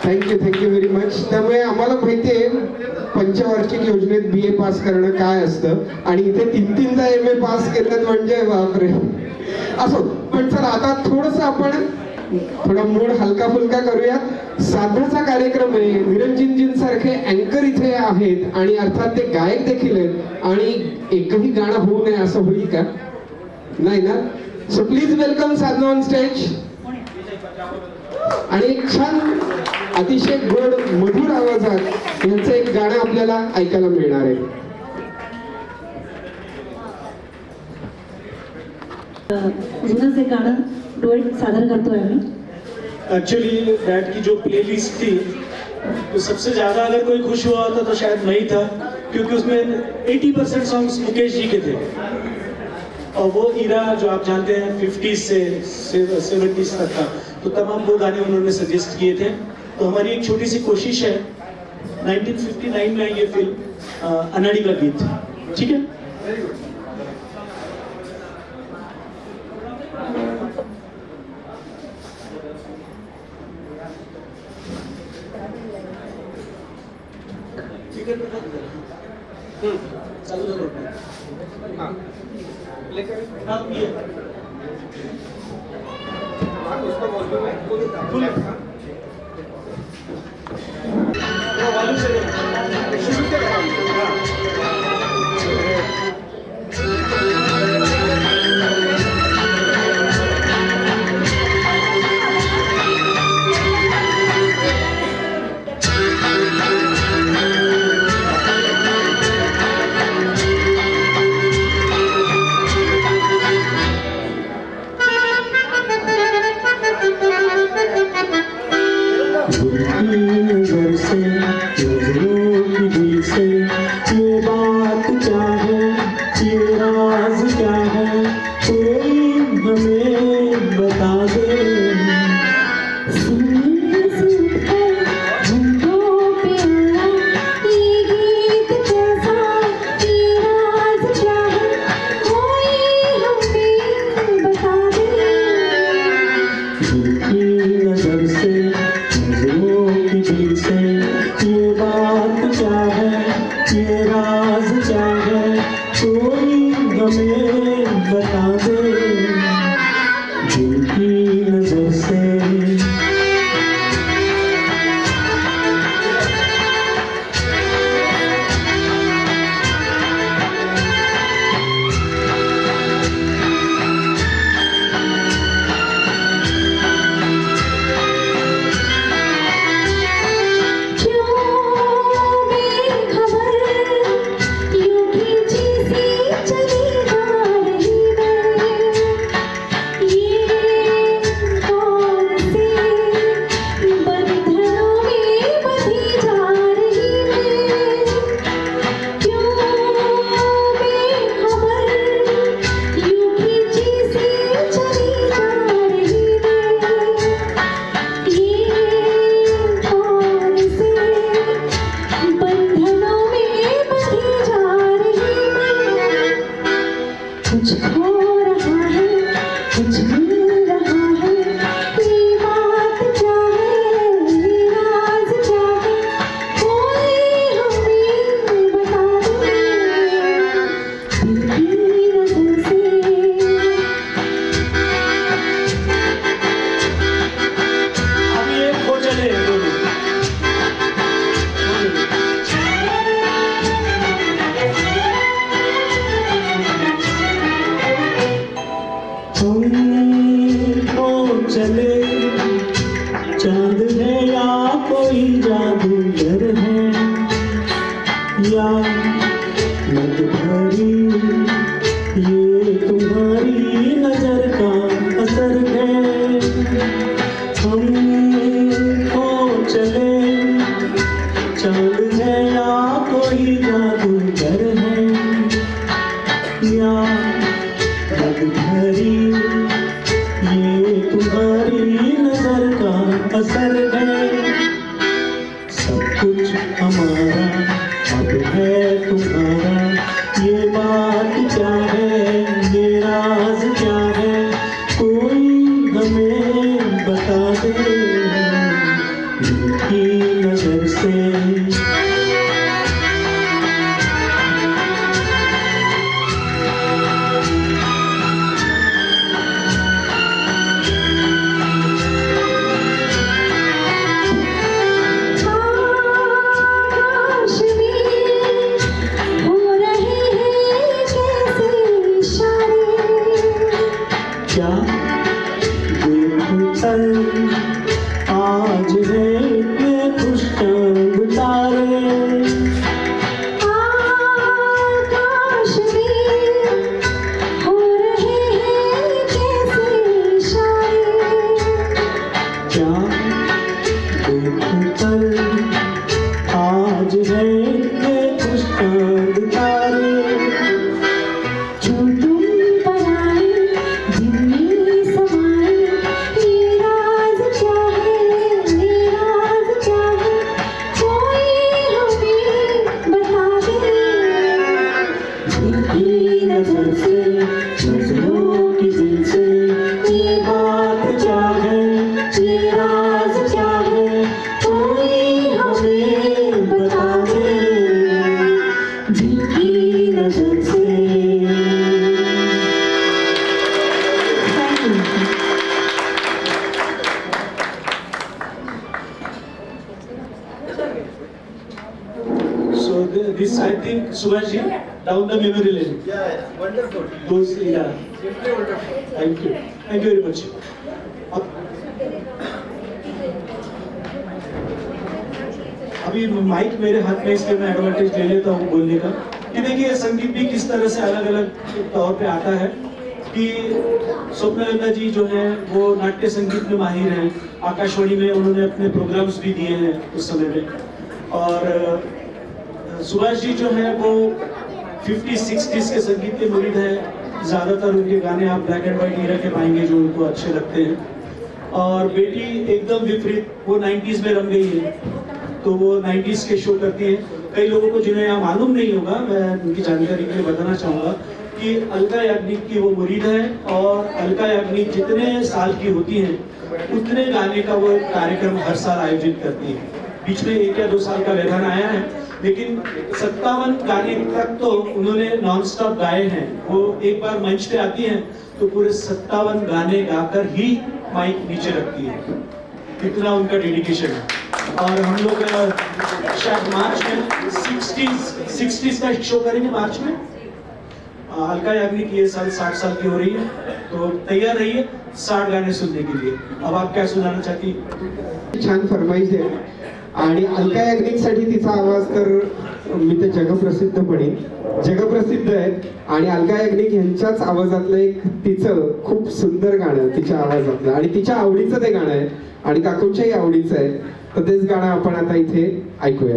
Thank you very much. त्यामुळे आम्हाला माहितीये पंचवार्षिक योजनेत BA पास करणं काय असतं आणि इथे 3-3दा MA पास केलं म्हणजे बापरे. असो, पण चला आता थोडस आपण थोडा मूड हलका फुलका करूयात. साधनाचा कार्यक्रम आहे. निरंजनजींसारखे अँकर इथे आहेत आणि अर्थात ते गायक देखील आहेत आणि एकही गाणं होऊ नये असं होईल का? नाही ना. So please welcome Sadhana on stage. आणि एक छान अतिशय गोड मधुर आवाजात यांचं एक गाणं आपल्याला ऐकायला मिळणार आहे. जुनंच एक गाणं डुएट सादर करतोय आम्ही. एक्चुअली डैड की जो प्लेलिस्ट थी तो सबसे ज़्यादा अगर कोई खुश हुआ होता तो शायद मैं ही था, क्योंकि उसमें 80% सॉन्ग्स मुकेश जी के थे. और वो ईरा जो आप जानते हैं 50s से 70s तक का, तो तमाम वो गाने उन्होंने सजेस्ट किए थे. तो हमारी एक छोटी सी कोशिश है. 1959 में ये फिल्म अनाड़ी का गीत, ठीक है. चालू करो. हाँ उसका वॉल्यूम है फुल वालू से शुरू करें. की दिल से ये बात क्या है, ये राज क्या है, कोई हमें बता दे। This, I think, Subhashi, down the memory lane. Yeah, wonderful. Those, yeah. Simply wonderful. Thank you. Thank you very much. अभी माइक मेरे हाथ में, इसलिए मैं एडवांटेज ले लेता हूँ बोलने का कि देखिए संगीत भी किस तरह से अलग अलग तौर पे आता है कि स्वप्नलता जी जो है वो नाट्य संगीत में माहिर हैं, आकाशवाणी में उन्होंने अपने प्रोग्राम्स भी दिए हैं उस समय में, और सुभाष जी जो है वो 50-60s के संगीत के मुरीद है। ज़्यादातर उनके गाने आप ब्लैक एंड वाइट ईरा के पाएंगे जो उनको अच्छे लगते हैं। और बेटी एकदम विपरीत, वो 90s में रंग गई है, तो वो 90s के शो करती है। कई लोगों को जिन्हें यहाँ मालूम नहीं होगा, मैं उनकी जानकारी के लिए बताना चाहूँगा कि अलका याग्निक की वो मुरीद है और अलका याग्निक जितने साल की होती हैं उतने गाने का वो कार्यक्रम हर साल आयोजित करती है। बीच में 1 या 2 साल का व्यवधान आया है, लेकिन 57 गाने तक तो उन्होंने नॉन स्टॉप गाए हैं। वो एक बार मंच पे आती हैं तो पूरे 57 गाने गाकर ही माइक नीचे रखती है, इतना उनका डेडिकेशन है। और हम लोग शायद मार्च में 60s का शो करेंगे मार्च में। अलका याग्निक ये साल 60 साल की हो रही है, तो तैयार रहिए 60 गाणे सुनने के लिए। अब आप क्या सुनाना चाहती? छान फरमाईश आहे आणि अलका याग्निकसाठी तिचा आवाज तर मी तर जगप्रसिद्ध म्हणेन, जगप्रसिद्ध आहे। आणि अलका याग्निक यांच्याच आवाजातलं एक तिचं खूप सुंदर गाणं तिच्या आवाजातलं आणि तिच्या आवडीचं ते गाणं आहे आणि काकूंच्याही आवडीचं आहे, तर तेच गाणं आपण आता इथे ऐकूया।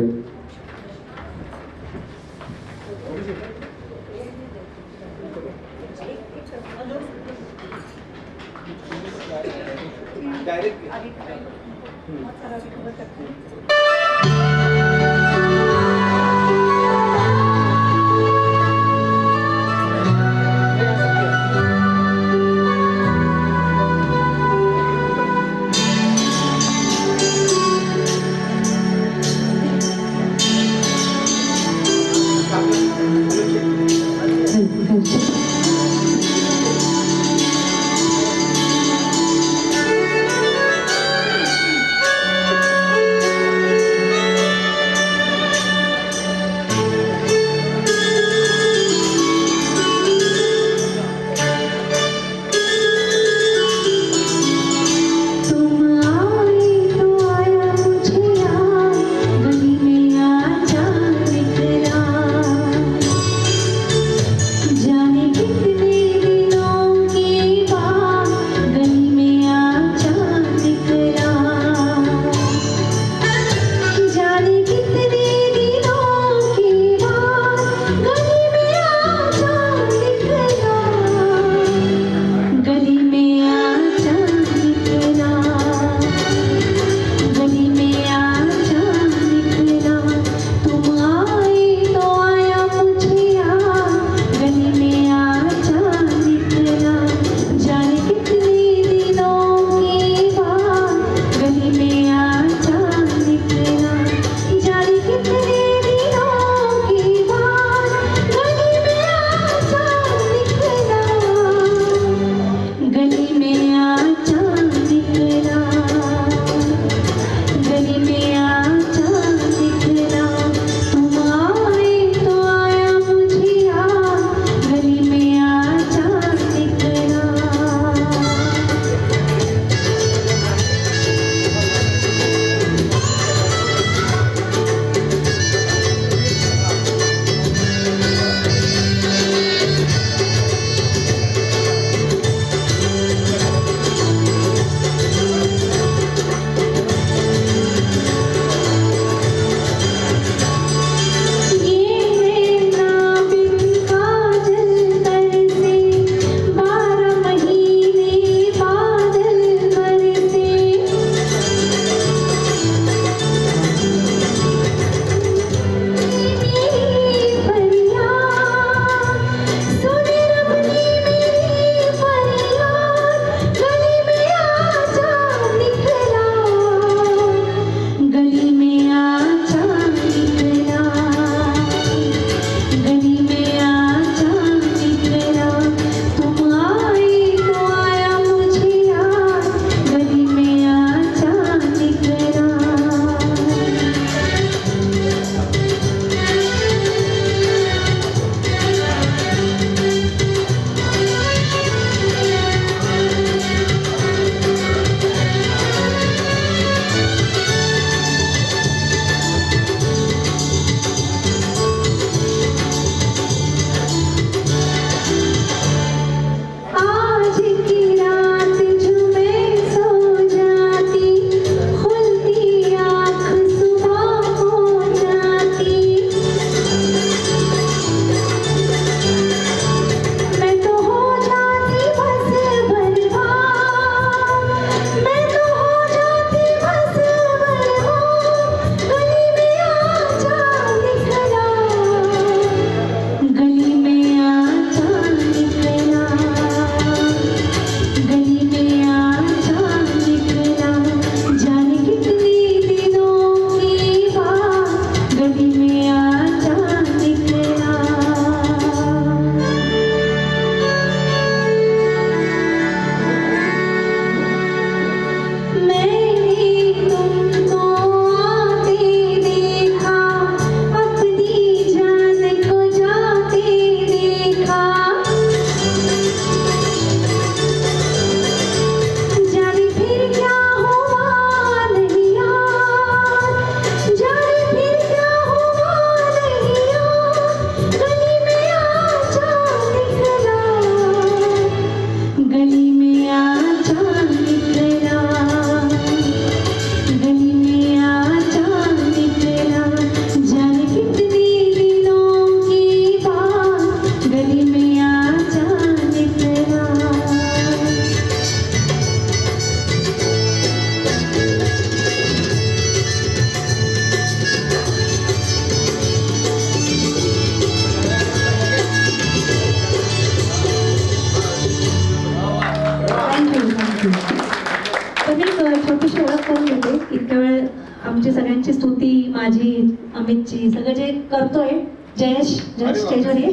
आमची सगळ्यांची स्तुती, माझी, अमितची, सगळं जे करतोय जयेश स्टेजवर ये.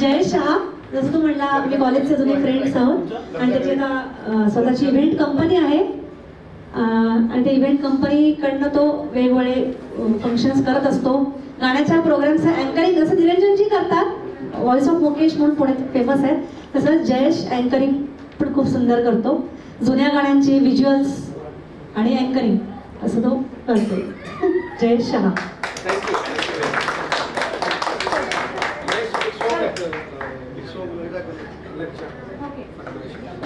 जयेश हा जसं तू म्हणला मी कॉलेजचे जुने फ्रेंड्स आहोत आणि त्याची आता स्वतःची इव्हेंट कंपनी आहे आणि त्या इव्हेंट कंपनीकडनं तो वेगवेगळे फंक्शन्स करत असतो. गाण्याच्या प्रोग्रामचं अँकरिंग जसं निरंजनजी करतात, व्हॉइस ऑफ मुकेश म्हणून पुण्यात फेमस आहे, तसं जयेश अँकरिंग पण खूप सुंदर करतो. जुन्या गाण्यांची व्हिज्युअल्स आणि अँकरिंग असं तो करतो. जयेश शहा.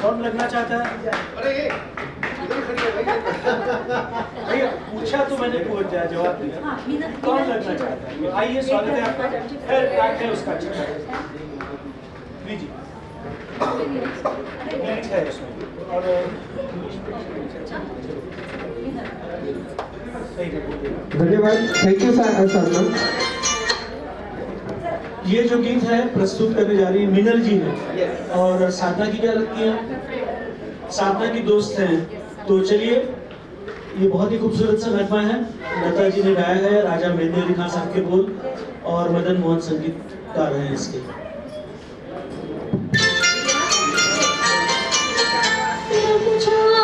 कौन लगना चाहता है? अरे भैया पूछा तो मैंने जवाब दिया. कौन लगना चाहता है? आइए, स्वागत है आपका. फिर एक्ट है उसका अच्छा लीजिए, लिरिक्स है इसमें और धन्यवाद. थँक्यू साधना. ये जो गीत है प्रस्तुत करने जा रही है मिनल जी ने, और साधना की क्या लगती है? साधना की दोस्त हैं. तो चलिए, ये बहुत ही खूबसूरत सा नगमा है. लता जी ने गाया है, राजा महेंद्र अली खान साहब के बोल और मदन मोहन संगीतकार हैं इसके. जागने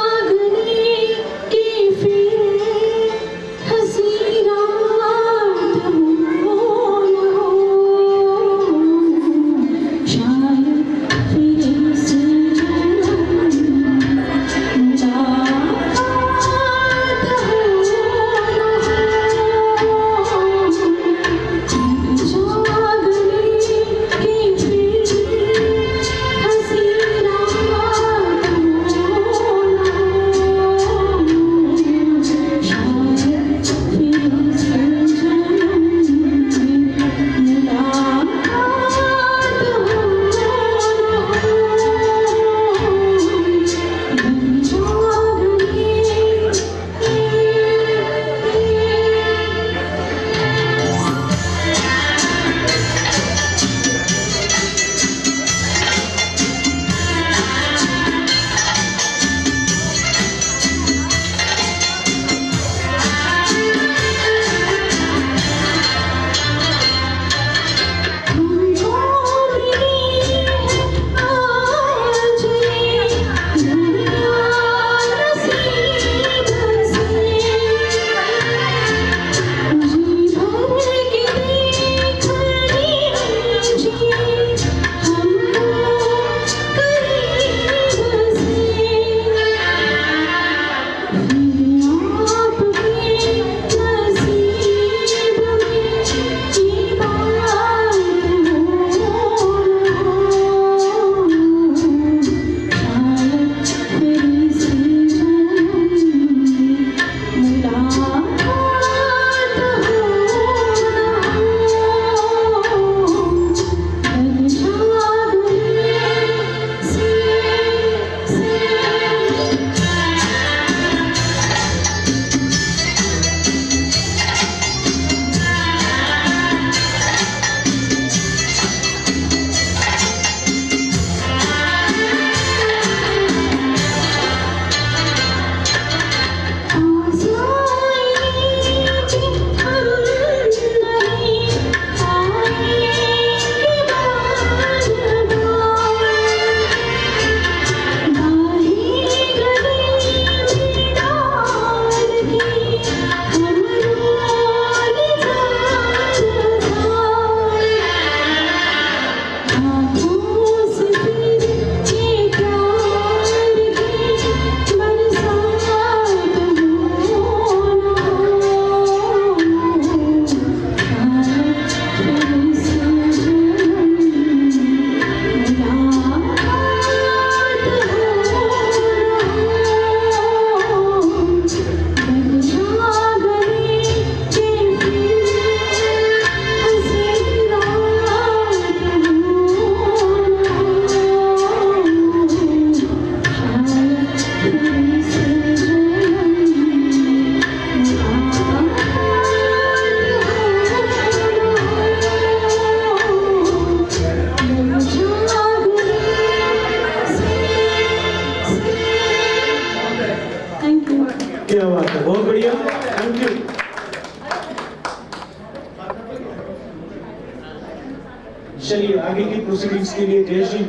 चलिए आगे की प्रोसीडिंग्स के लिए जयेश जी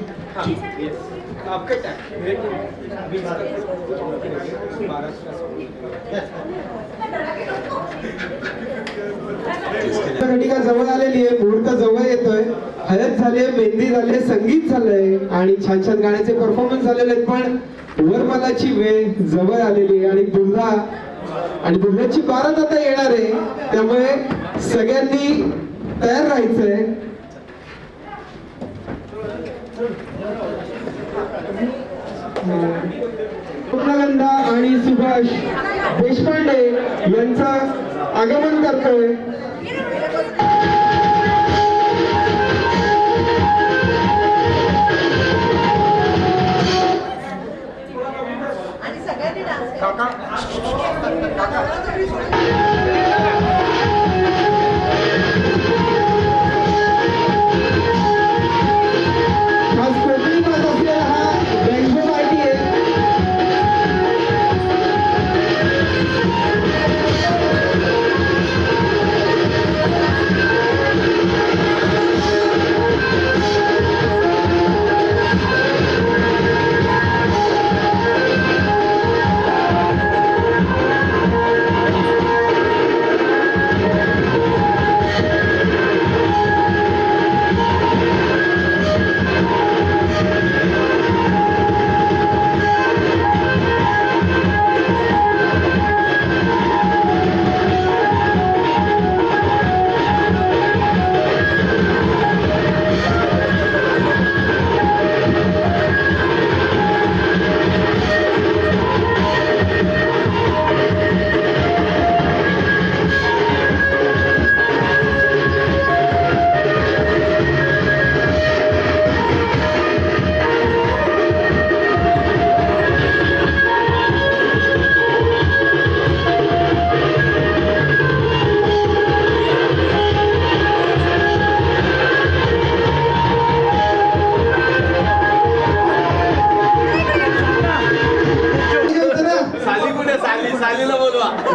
आपका घटिका जवळ आलेली आहे, मुहूर्त जवळ येतोय, हळद झाली आहे, मेहंदी झाली आहे, संगीत झालंय आणि छान छान गाण्याचे परफॉर्मन्स झालेले आहेत. पण वरमालाची वेळ जवळ आलेली आहे आणि दुल्हा आणि दुल्ह्याची बारात आता येणार आहे, त्यामुळे सगळ्यांनी तयार राहायचंय. स्वप्नगंधा आणि सुभाष देशपांडे यांचं आगमन करतोय. आणि सगळ्यांनी डान्स खास कोकणी करत असलेला हा बँजो पार्टी आहे.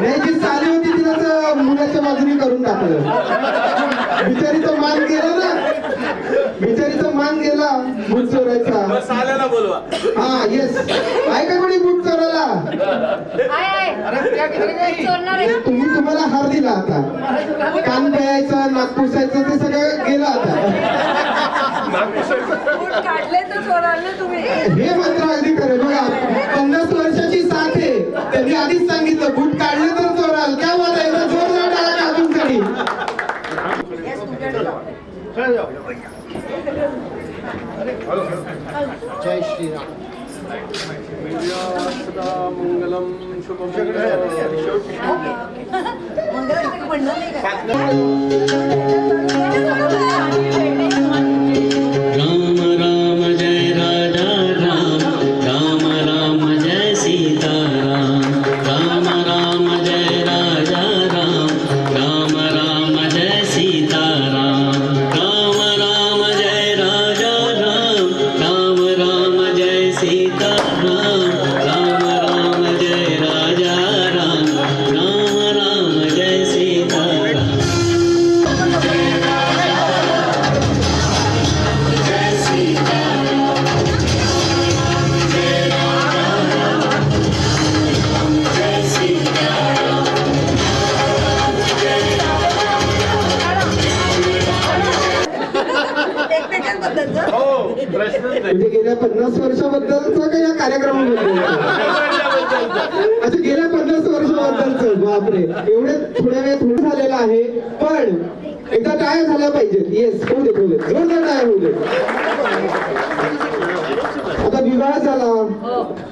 नाही जी साली होती तिला तर मुलाच्या बाजूने करून टाकलं. बिचारीचा मान गेला ना, बिचारीचा मान गेला बूट चोरायचा. साल्याला बोलवा. हा येस, आहे का कोणी बूट चोरायला? तुम्ही तुम्हाला हार दिला आता. कान प्यायचा, नाक पुसायचं ते सगळं गेलं आता. काढले तर सोडाल तुम्ही. हे मात्र अगदी खरं. बघा 50 वर्षाची साथ आहे, त्यांनी आधीच सांगितलं बूट काढले तर चोराल. काय बोलायचं, जोरदार टाळ्या अजूनसाठी. जय श्रीराम. मंगलम शुभम. राम राम जय राजा राम, राम राम जय सीता राम, राम राम जय राजा राम, राम राम जय सीता राम, राम राम जय राजा राम, राम राम जय सीता राम, राम राम जय राजा राम, राम राम जय सीता राम. म्हणजे गेल्या 50 वर्षाबद्दलचं का या कार्यक्रमाबद्दल? अच्छा, गेल्या 50 वर्षाबद्दलचं. बापरे, एवढे थोड्या वेळ थोडं झालेलं आहे, पण एकदा टाळ्या झाल्या पाहिजेत. येस, होऊ दे, जोरदार टाळ्या होऊ दे. आता विवाह झाला,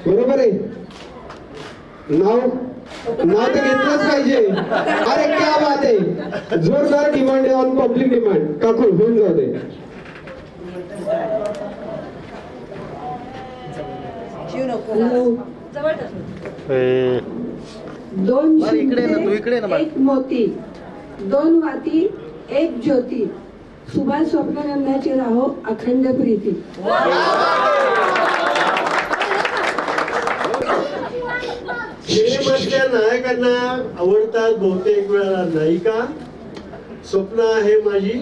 बरोबर आहे. नाव तर घेतलंच पाहिजे. अरे क्या बात आहे, जोरदार डिमांड आहे, ऑन पब्लिक डिमांड. काकू होऊन जाऊ दे. दोन शिंदे, एक मोती, दोन वाती, एक ज्योती, सुभाष स्वप्नगंधाची राहो अखंड प्रीती. सिनेमातल्या नायकांना आवडतात बहुतेक वेळा नायिका. स्वप्न आहे माझी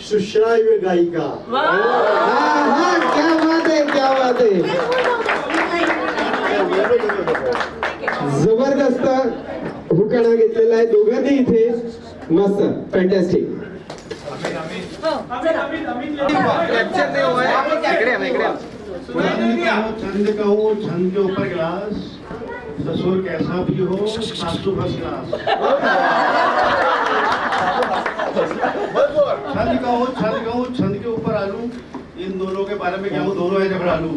सुश्राव्य गायिका. क्या बात आहे, क्या बात आहे. जबरदस्त हुकाणा घेतलेला आहे दोघांनी इथे. मस्त, फॅन्टॅस्टिक. छंद का हो, छंद के ऊपर गिलास, ससुर कैसा भी हो, सासू फर्स्ट क्लास. छंद का हो, छंद के ऊपर आलू. इन दोनों के बारे में क्या हूँ, दोनों है झगड़ालू.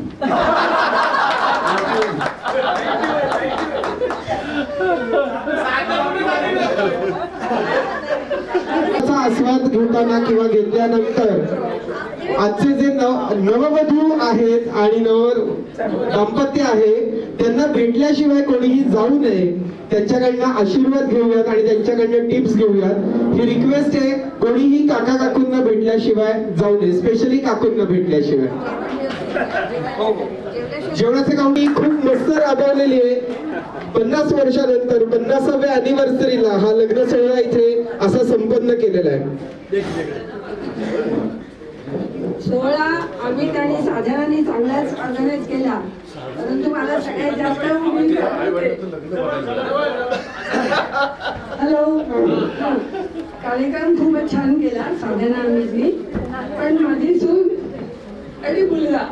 आस्वाद घेताना किंवा घेतल्यानंतर आजचे जे नववधू आहेत आणि दाम्पत्य आहे त्यांना भेटल्याशिवाय कोणीही जाऊ नये. त्यांच्याकडनं आशीर्वाद घेऊयात आणि त्यांच्याकडनं टिप्स घेऊयात. ही रिक्वेस्ट आहे, कोणीही काका काकूंना भेटल्याशिवाय जाऊ नये, स्पेशली काकूंना भेटल्याशिवाय. जेवणाचे काउंटी खूप मस्त राबवलेली आहे. 50 वर्षानंतर 50व्या अॅनिव्हर्सरीला हा लग्न सोहळा इथे असा संपन्न केलेला आहे. सोहळा अमित आणि साधनाने चांगलाच ऑर्गनाईज केला, परंतु मला सगळ्यात जास्त हॅलो कार्यक्रम खूपच छान केला साधना अमितनी. पण माझी सून आणि मुलगा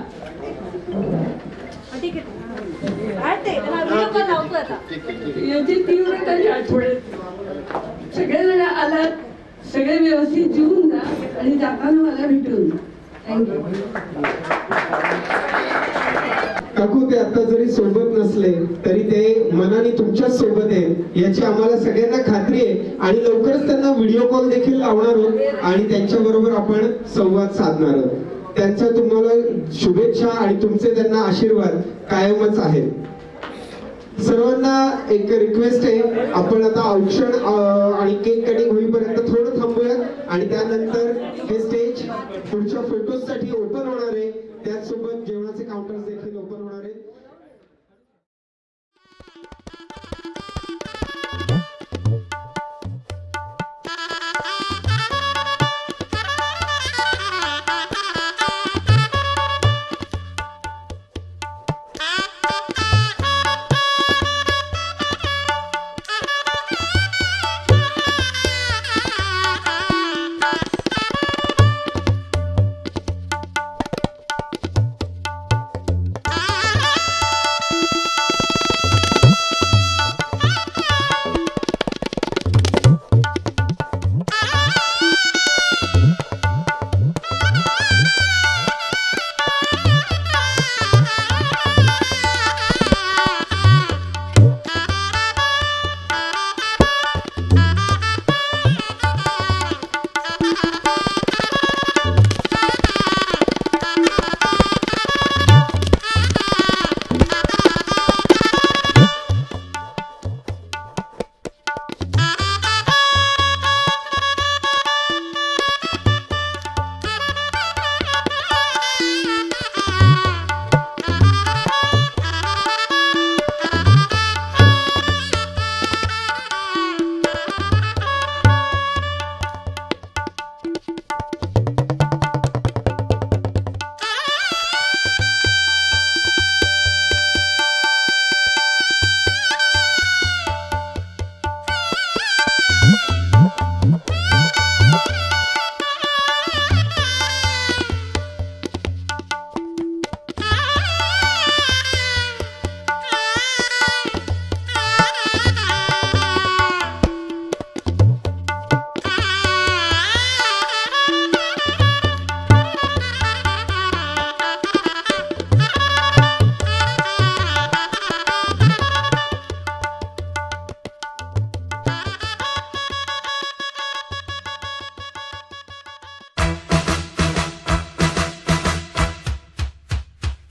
याची तीव्रता आठवड्यात सगळेजण आलात, सगळे व्यवस्थित जेवून जा आणि जाताना मला भेटून. थँक्यू. काकू ते आता जरी सोबत नसले तरी ते मनाने तुमच्याच सोबत आहेत याची आम्हाला सगळ्यांना खात्री आहे. आणि लवकरच त्यांना व्हिडिओ कॉल देखील लावणार आहोत आणि त्यांच्या बरोबर आपण संवाद साधणार आहोत. त्यांच्या तुम्हाला शुभेच्छा आणि तुमचे त्यांना आशीर्वाद कायमच आहेत. सर्वांना एक रिक्वेस्ट आहे, आपण आता औक्षण आणि केक कटिंग होईपर्यंत थोडं थांबूया आणि त्यानंतर हे स्टेज पुढच्या फोटोज साठी ओपन होणार आहे. त्याचसोबत जेवणाचे काउंटर्स देखील ओपन होणार आहेत.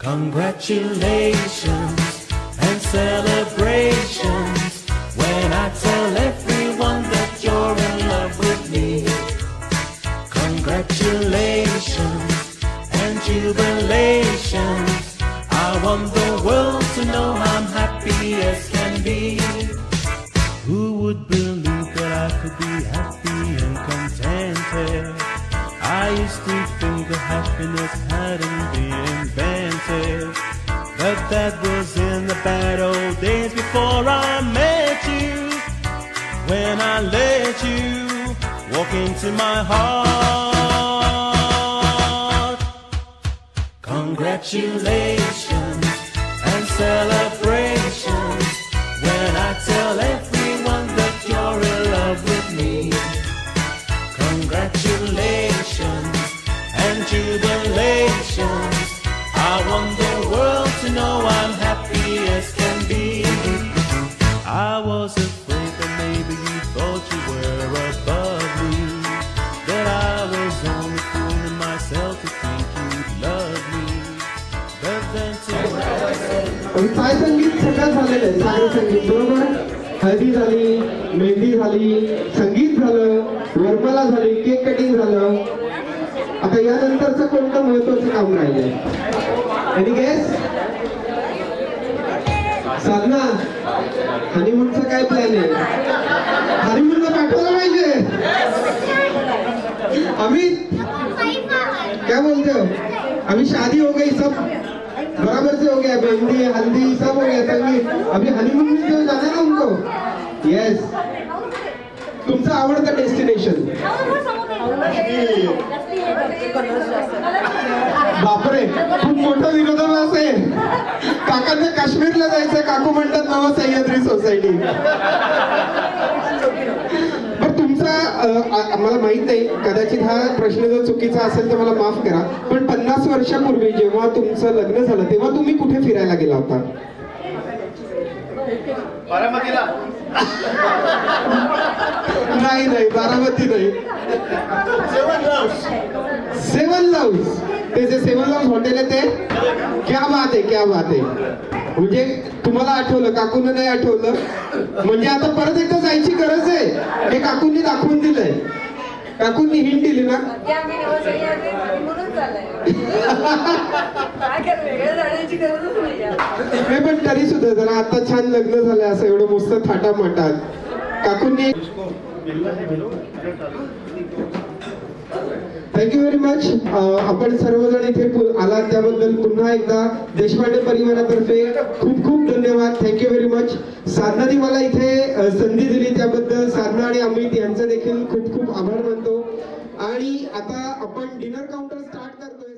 Congratulations and celebrations when I tell everyone that you're in love with me. Congratulations and jubilations. I want the world to know I'm happy as can be. Who would believe that I could be happy and contented? I I used to think that happiness hadn't been invented, but that was in the bad old days before I met you. When I let you walk into my heart. Congratulations and celebrations when I tell everyone that you're in love with me. Congratulations and jubilations. I want the world to know I'm happy as can be. I was afraid that maybe you thought you were above me, that I was only fooling myself to think you'd love me. But then साय संगीत सगळं झालेलं आहे. सागर संगीत बरोबर, हळदी झाली, मेहंदी झाली, संगीत झालं, वरमाला झाली, केक कटिंग झालं. आता यानंतरचं कोणतं महत्वाचं काम राहिलंय? Any guess? साधना, हनीमूनचा काय प्लॅन आहे? हनीमूनला पाठवलं पाहिजे. अमित क्या बोलते हो? अभी शादी हो गई, सब बराबर से हो गया, मेहंदी हल्दी सब हो गया, संगीत. अभी हनीमून में जो जाना है ना उनको. यस. तुमचं आवडतं डेस्टिनेशन? बापरे, खूप मोठा विरोधाभास आहे. काकांना काश्मीरला जायचं, काकू म्हणतात नवा सह्याद्री सोसायटी. पण तुमचा मला माहित नाही, कदाचित हा प्रश्न जर चुकीचा असेल तर मला माफ करा, पण 50 वर्षापूर्वी जेव्हा तुमचं लग्न झालं तेव्हा तुम्ही कुठे फिरायला गेला होता? बारामतीला. नाही नाही, बारामती नाही. सेवन लाऊस. ते जे सेवन लाऊस हॉटेल आहे ते क्या बात आहे, क्या बात आहे. म्हणजे तुम्हाला आठवलं, काकूंना नाही आठवलं. म्हणजे आता परत एकदा जायची गरज आहे. हे काकूंनी दाखवून दिलंय. काकूंनी हिंट दिली ना. नाही पण तरी सुद्धा जरा आता छान लग्न झालंय, असं एवढं मस्त थाटामाटात काकूंनी. Thank you very much. आपण सर्वजण इथे आलात त्याबद्दल पुन्हा एकदा देशपांडे परिवारातर्फे खूप खूप धन्यवाद. Thank you very much. साधनाने मला इथे संधी दिली त्याबद्दल साधना आणि अमित यांचं देखील खूप खूप आभार मानतो. आणि आता आपण डिनर काउंटर स्टार्ट करतोय.